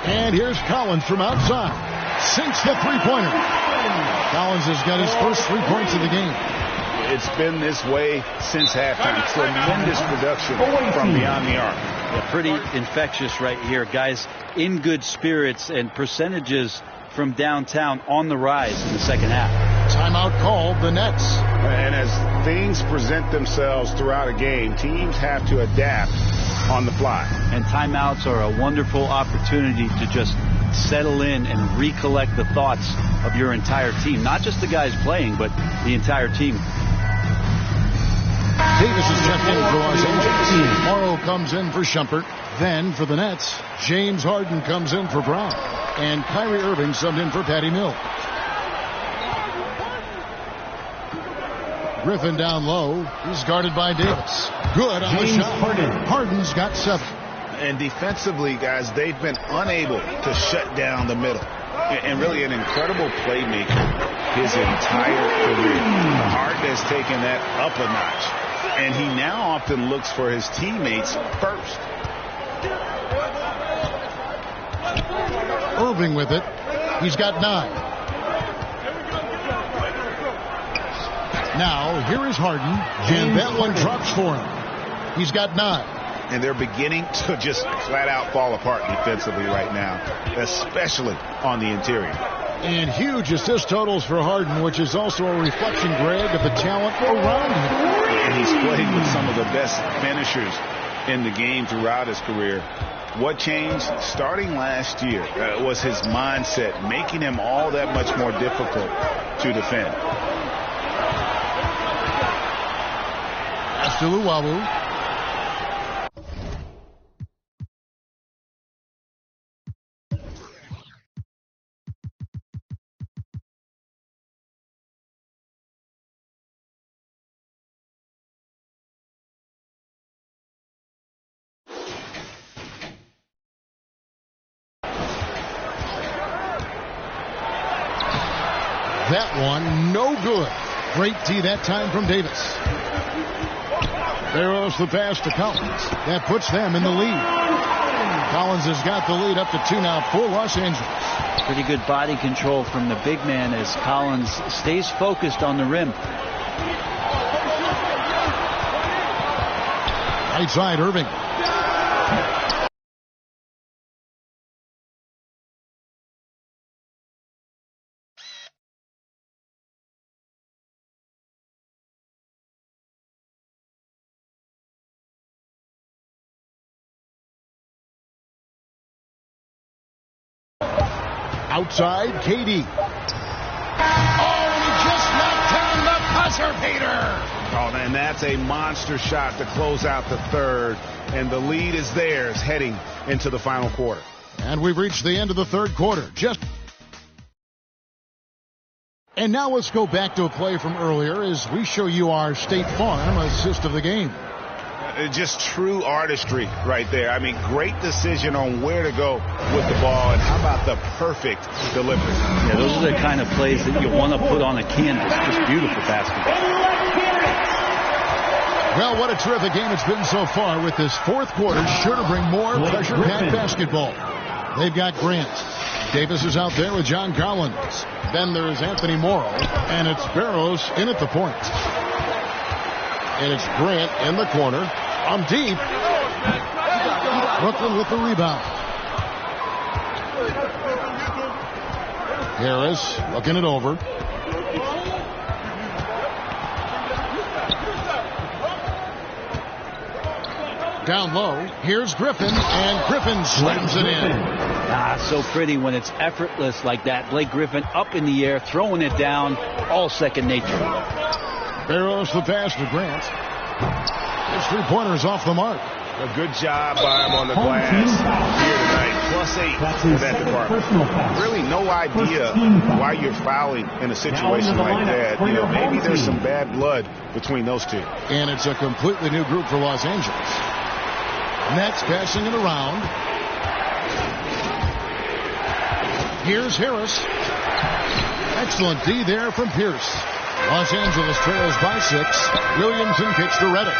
And here's Collins from outside. Sinks the three-pointer. Collins has got his first 3 points of the game. It's been this way since halftime. Tremendous production from beyond the arc. Yeah, pretty infectious right here. Guys in good spirits and percentages from downtown on the rise in the second half. Timeout called the Nets. And as things present themselves throughout a game, teams have to adapt on the fly. And timeouts are a wonderful opportunity to just settle in and recollect the thoughts of your entire team. Not just the guys playing, but the entire team. Davis is checked in for Los Angeles. Morrow comes in for Shumpert. Then for the Nets, James Harden comes in for Brown. And Kyrie Irving subbed in for Patty Mills. Griffin down low. He's guarded by Davis. Good on the shot. Harden's got 7. And defensively, guys, they've been unable to shut down the middle. And really an incredible playmaker his entire career. Harden has taken that up a notch. And he now often looks for his teammates first. Irving with it. He's got 9. Now, here is Harden. And that one drops for him. He's got 9. And they're beginning to just flat out fall apart defensively right now, especially on the interior. And huge assist totals for Harden, which is also a reflection, Greg, of the talent around him. And he's played with some of the best finishers in the game throughout his career. What changed starting last year was his mindset, making him all that much more difficult to defend. That's to Luwawu. That one, no good. Great D that time from Davis. There's the pass to Collins. That puts them in the lead. Collins has got the lead up to 2 now for Los Angeles. Pretty good body control from the big man as Collins stays focused on the rim. Right side, Irving. Outside, KD. Oh, and he just knocked down the buzzer beater. Oh, and that's a monster shot to close out the third. And the lead is theirs heading into the final quarter. And we've reached the end of the third quarter. Just And now let's go back to a play from earlier as we show you our State Farm assist of the game. Just true artistry right there. I mean, great decision on where to go with the ball, and how about the perfect delivery? Yeah, those are the kind of plays that you want to put on a canvas. Just beautiful basketball. Well, what a terrific game it's been so far, with this fourth quarter sure to bring more pressure-packed basketball. They've got Grant. Davis is out there with John Collins. Then there's Anthony Morrow, and it's Barrows in at the point. And it's Grant in the corner. I'm deep. Brooklyn with the rebound. Harris looking it over. Down low. Here's Griffin, and Griffin slams it in. So pretty when it's effortless like that. Blake Griffin up in the air, throwing it down, all second nature. Barrows the pass to Grant. His three-pointer's off the mark. A good job by him on the glass here tonight. +8 for that department. Really no idea why you're fouling in a situation like that. You know, maybe there's some bad blood between those two. And it's a completely new group for Los Angeles. Nets passing it around. Here's Harris. Excellent D there from Pierce. Los Angeles trails by 6. Williamson kicks to Redick.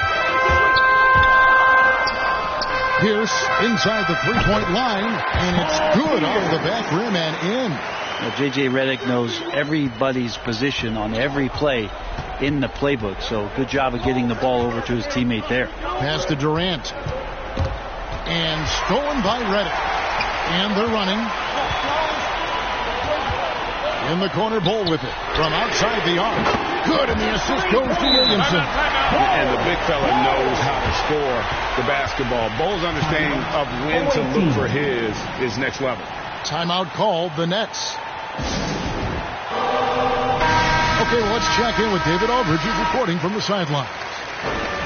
Pierce inside the three-point line, and it's good off the back rim and in. Well, J.J. Redick knows everybody's position on every play in the playbook, so good job of getting the ball over to his teammate there. Pass to Durant. And stolen by Redick. And they're running. In the corner, Bull with it from outside the arc. Good, and the assist goes to Williamson. And the big fella knows how to score the basketball. Bull's understanding of when to look for his is next level. Timeout called, the Nets. Okay, well, let's check in with David Aldridge, who's reporting from the sideline.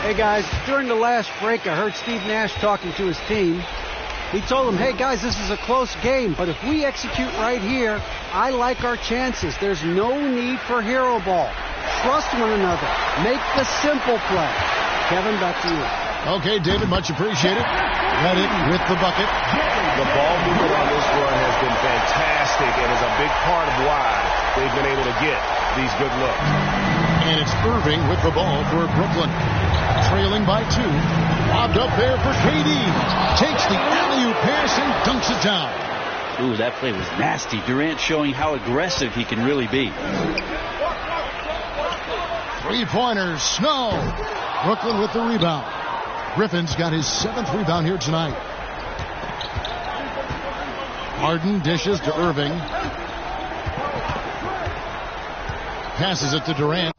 Hey, guys, during the last break, I heard Steve Nash talking to his team. He told them, hey, guys, this is a close game, but if we execute right here, I like our chances. There's no need for hero ball. Trust one another. Make the simple play. Kevin, back to you. Okay, David, much appreciated. Redick with the bucket. The ball movement on this run has been fantastic and is a big part of why they've been able to get these good looks. And it's Irving with the ball for Brooklyn. Trailing by 2. Lobbed up there for KD. Takes the alley-oop pass and dunks it down. Ooh, that play was nasty. Durant showing how aggressive he can really be. Three-pointers, Snow. Brooklyn with the rebound. Griffin's got his 7th rebound here tonight. Harden dishes to Irving. Passes it to Durant.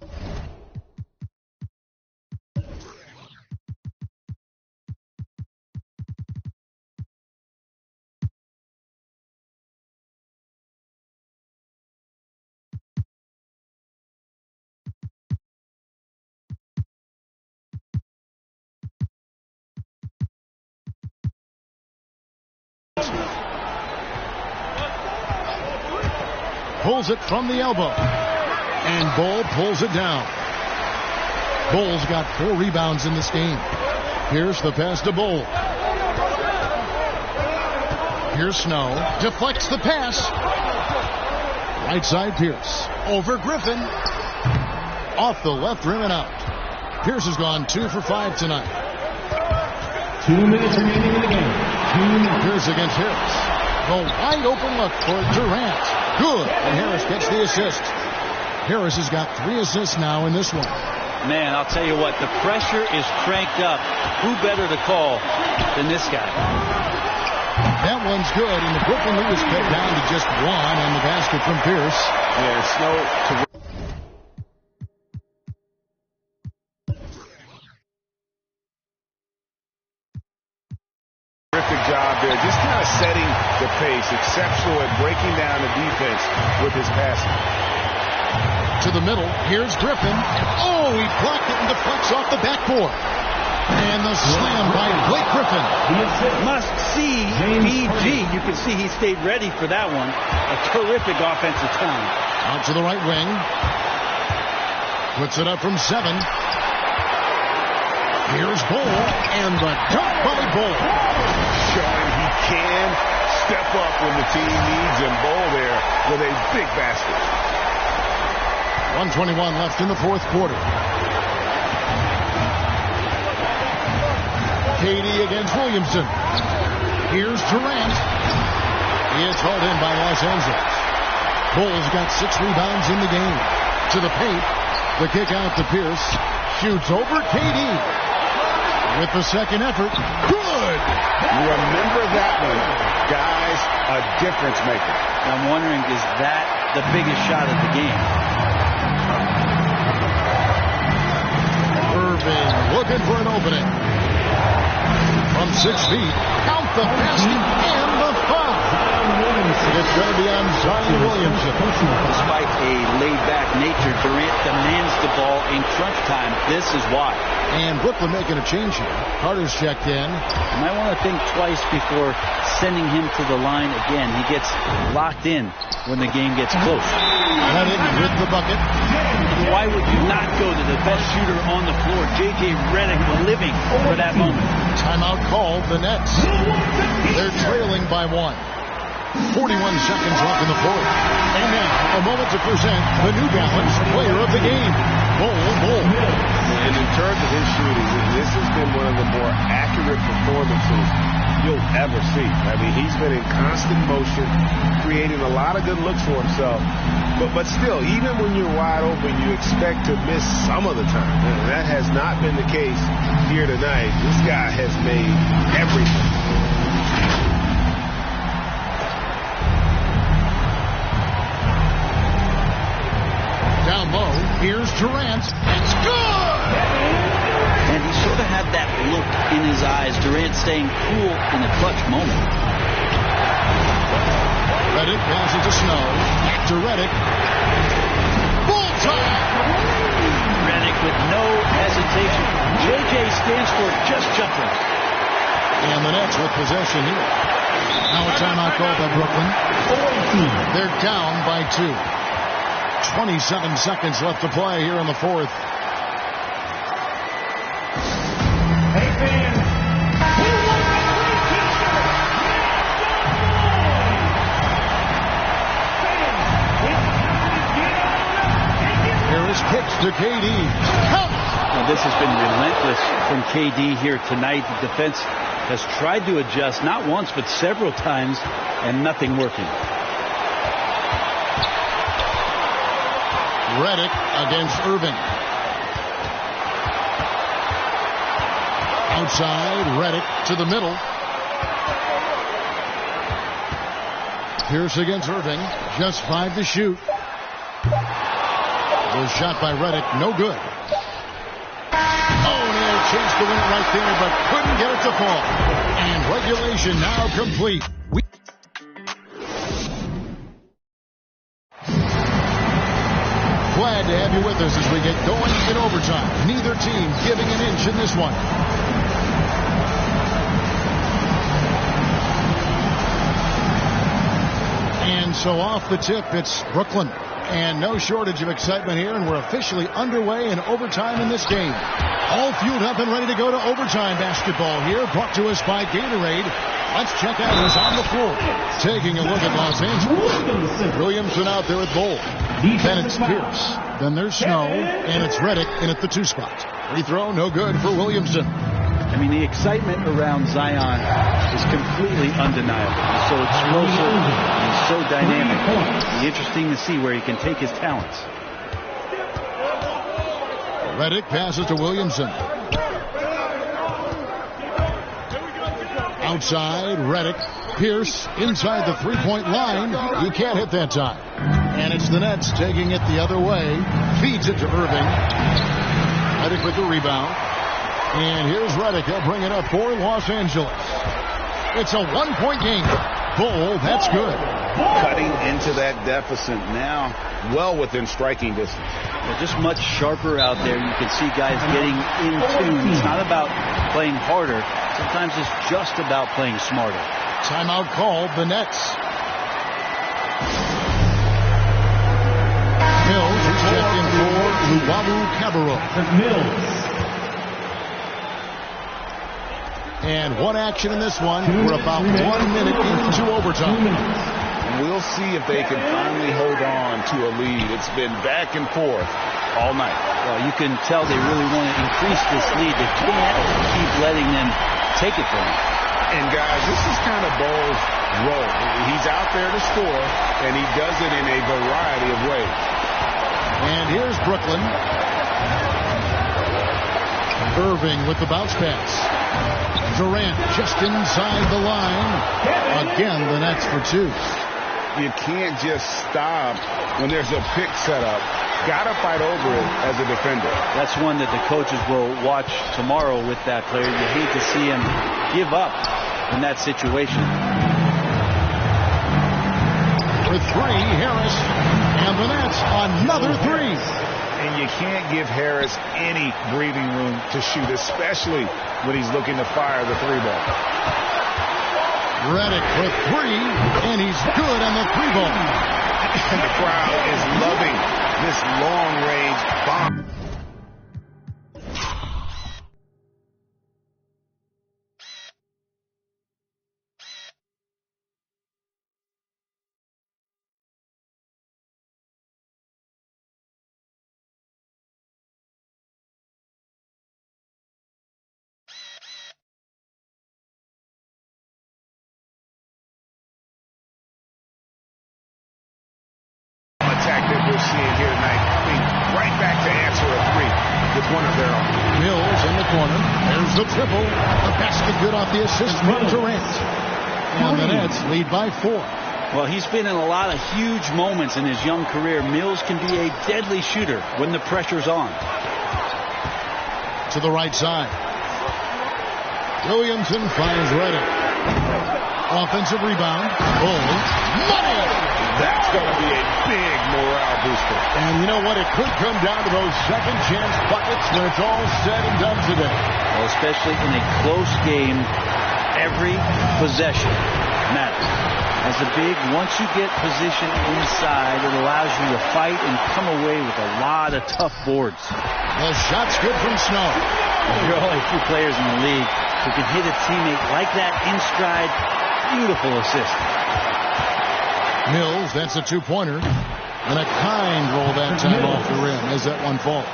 Pulls it from the elbow. And Bull pulls it down. Bull's got 4 rebounds in this game. Here's the pass to Bull. Here's Snow. Deflects the pass. Right side Pierce. Over Griffin. Off the left rim and out. Pierce has gone 2 for 5 tonight. 2 minutes remaining in the game. Pierce against Harris. The wide open look for Durant. Good. And Harris gets the assist. Harris has got 3 assists now in this one. Man, I'll tell you what, the pressure is cranked up. Who better to call than this guy? That one's good, and the Brooklyn lead is cut down to just 1 on the basket from Pierce. Yeah, Snow to job there, just kind of setting the pace. Exceptional at breaking down the defense with his passing. To the middle, here's Griffin. Oh, he blocked it and deflects off the backboard. And the slam by Blake Griffin. Must see PG. You can see he stayed ready for that one. A terrific offensive talent. Out to the right wing. Puts it up from 7. Here's Bull, and the dunk by Bull. Showing he can step up when the team needs him. Bull there with a big basket. 1:21 left in the fourth quarter. KD against Williamson. Here's Durant. He is hauled in by Los Angeles. Bull's got 6 rebounds in the game. To the paint. The kick out to Pierce. Shoots over KD. With the second effort. Good! Remember that one. Guys, a difference maker. I'm wondering, is that the biggest shot of the game? Irving looking for an opening. From 6 feet. Count the basket and the foul. It's going to be on Zion Williamson. Despite a laid-back nature, Durant demands the ball in crunch time. This is why. And Brooklyn making a change here. Carter's checked in. You might want to think twice before sending him to the line again. He gets locked in when the game gets close. Redick with the bucket. Why would you not go to the best shooter on the floor? J.J. Redick living for that moment. Timeout called. The Nets. They're trailing by 1. 41 seconds left in the fourth. And now, a moment to present the New Balance Player of the Game, Bull. And in terms of his shooting, this has been one of the more accurate performances you'll ever see. I mean, he's been in constant motion, creating a lot of good looks for himself. But still, even when you're wide open, you expect to miss some of the time. And that has not been the case here tonight. This guy has made everything. Down low, here's Durant. It's good! And he sort of had that look in his eyes. Durant staying cool in a clutch moment. Redick passes to Snow. Back to Redick. Bullseye! Redick with no hesitation. JJ stands for just jumping. And the Nets with possession here. Now a timeout called by Brooklyn. They're down by 2. 27 seconds left to play here in the fourth. Hey, fans. Harris kicks to KD. Now, this has been relentless from KD here tonight. The defense has tried to adjust, not once, but several times, and nothing working. Redick against Irving. Outside, Redick to the middle. Pierce against Irving. Just 5 to shoot. Was shot by Redick. No good. Oh, and he had a chance to win it right there, but couldn't get it to fall. And regulation now complete. Glad to have you with us as we get going in overtime. Neither team giving an inch in this one. And so off the tip, it's Brooklyn. And no shortage of excitement here, and we're officially underway in overtime in this game. All fueled up and ready to go to overtime basketball here, brought to us by Gatorade. Let's check out who's on the floor. Taking a look at Los Angeles. Williamson out there at Bull. Then it's Pierce. Then there's Snow, and it's Redick in at the 2 spot. Free throw, no good for Williamson. I mean, the excitement around Zion is completely undeniable. He's so explosive, and he's so dynamic. It'll be interesting to see where he can take his talents. Redick passes to Williamson. Outside, Redick. Pierce inside the 3-point line. He can't hit that time. And it's the Nets taking it the other way. Feeds it to Irving. Redick with the rebound. And here's Redick. He'll bring it up for Los Angeles. It's a 1-point game. Bull, that's good. Cutting into that deficit now, well within striking distance. They're just much sharper out there. You can see guys getting in tune. It's not about playing harder. Sometimes it's just about playing smarter. Timeout called, the Nets. Mills is checked in for Luwawu Cabarrot. Mills. And one action in this one. We're about 1 minute into overtime. We'll see if they can finally hold on to a lead. It's been back and forth all night. Well, you can tell they really want to increase this lead. They can't keep letting them take it from them. And guys, this is kind of Ball's role. He's out there to score, and he does it in a variety of ways. And here's Brooklyn. Irving with the bounce pass. Durant just inside the line. Again, the Nets for two. You can't just stop when there's a pick set up. Got to fight over it as a defender. That's one that the coaches will watch tomorrow with that player. You hate to see him give up in that situation. With three, Harris. And the Nets, another three. And you can't give Harris any breathing room to shoot, especially when he's looking to fire the three ball. Redick with three, and he's good on the three ball. And the crowd is loving this long-range bomb. That we're seeing here tonight, coming right back to answer a three with one of their own. Mills in the corner. There's the triple. The basket good off the assist from Durant. And the Nets lead by 4. Well, he's been in a lot of huge moments in his young career. Mills can be a deadly shooter when the pressure's on. To the right side. Williamson finds Redick. Offensive rebound. Bull. Money! That's going to be a big morale booster. And you know what? It could come down to those second chance buckets when it's all said and done today. Well, especially in a close game, every possession matters. As a big, once you get position inside, it allows you to fight and come away with a lot of tough boards. The shot's good from Snow. There are only a few players in the league who can hit a teammate like that in stride. Beautiful assist. Mills, that's a two-pointer. And a kind roll that time off the rim as that one falls.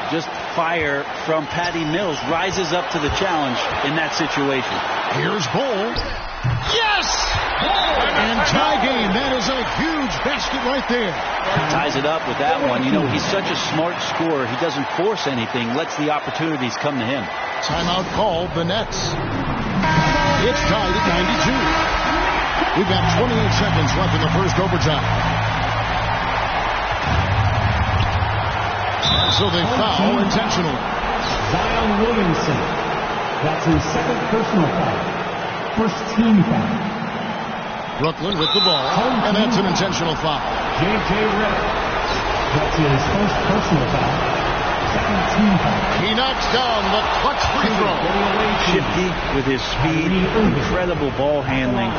Just fire from Patty Mills rises up to the challenge in that situation. Here's Bull. Yes! And tie game. That is a huge basket right there. Ties it up with that one. You know, he's such a smart scorer. He doesn't force anything, lets the opportunities come to him. Timeout called, the Nets. It's tied at 92. We've got 28 seconds left in the first overtime. So they foul intentionally. Zion Williamson. That's his second personal foul. First team foul. Brooklyn with the ball. And that's an intentional foul. J.J. Redick. That's his first personal foul. Second team foul. He knocks down the clutch free throw. Shifty with his speed. Incredible ball handling.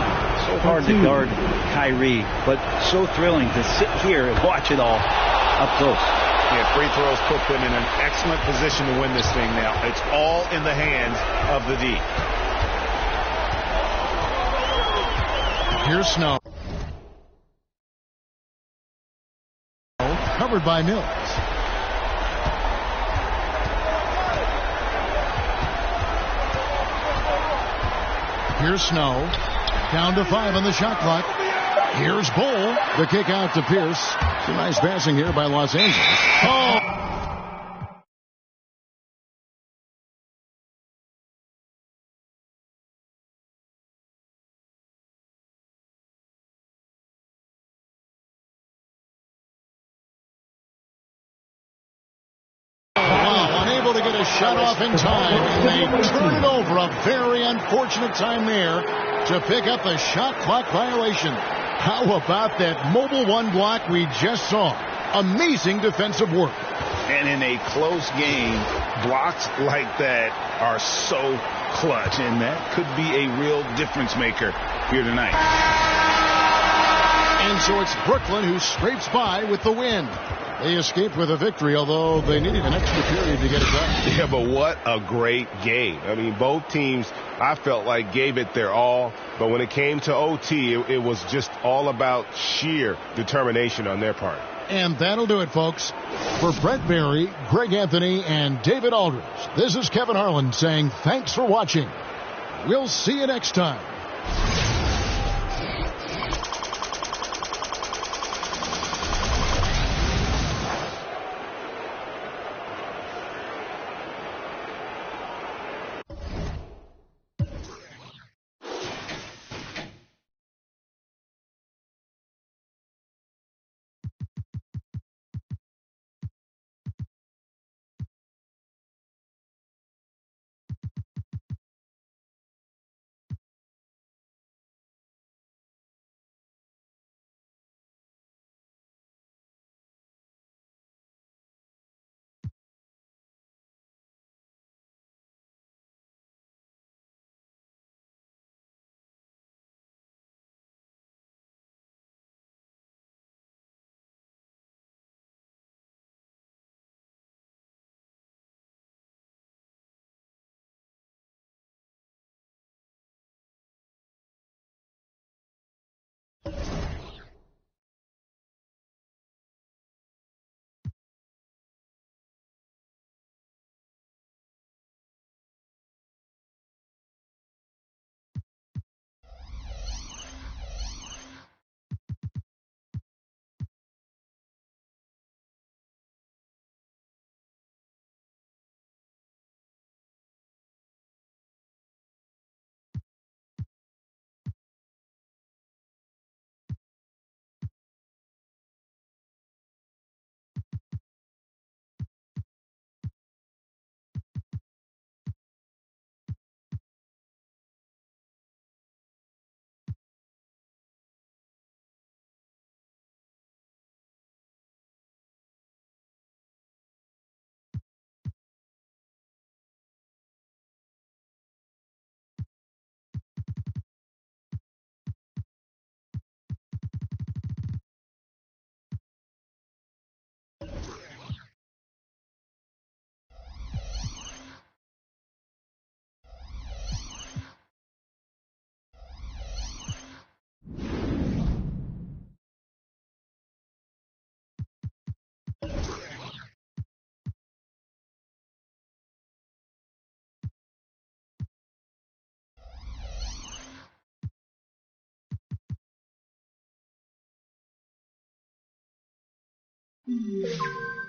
So hard to guard Kyrie, but so thrilling to sit here and watch it all up close. Yeah, free throws put them in an excellent position to win this thing now. It's all in the hands of the D. Here's Snow. Covered by Mills. Here's Snow. Down to 5 on the shot clock. Here's Bull. The kick out to Pierce. Some nice passing here by Los Angeles. Oh! Wow, unable to get a shot off in time. And they turn it over. A very unfortunate time there to pick up the shot clock violation. How about that mobile one block we just saw? Amazing defensive work. And in a close game, blocks like that are so clutch, and that could be a real difference maker here tonight. And so it's Brooklyn who scrapes by with the win. They escaped with a victory, although they needed an extra period to get it done. Yeah, but what a great game. I mean, both teams, I felt like, gave it their all. But when it came to OT, it was just all about sheer determination on their part. And that'll do it, folks. For Brent Barry, Greg Anthony, and David Aldridge, this is Kevin Harlan saying thanks for watching. We'll see you next time. Mm-hmm.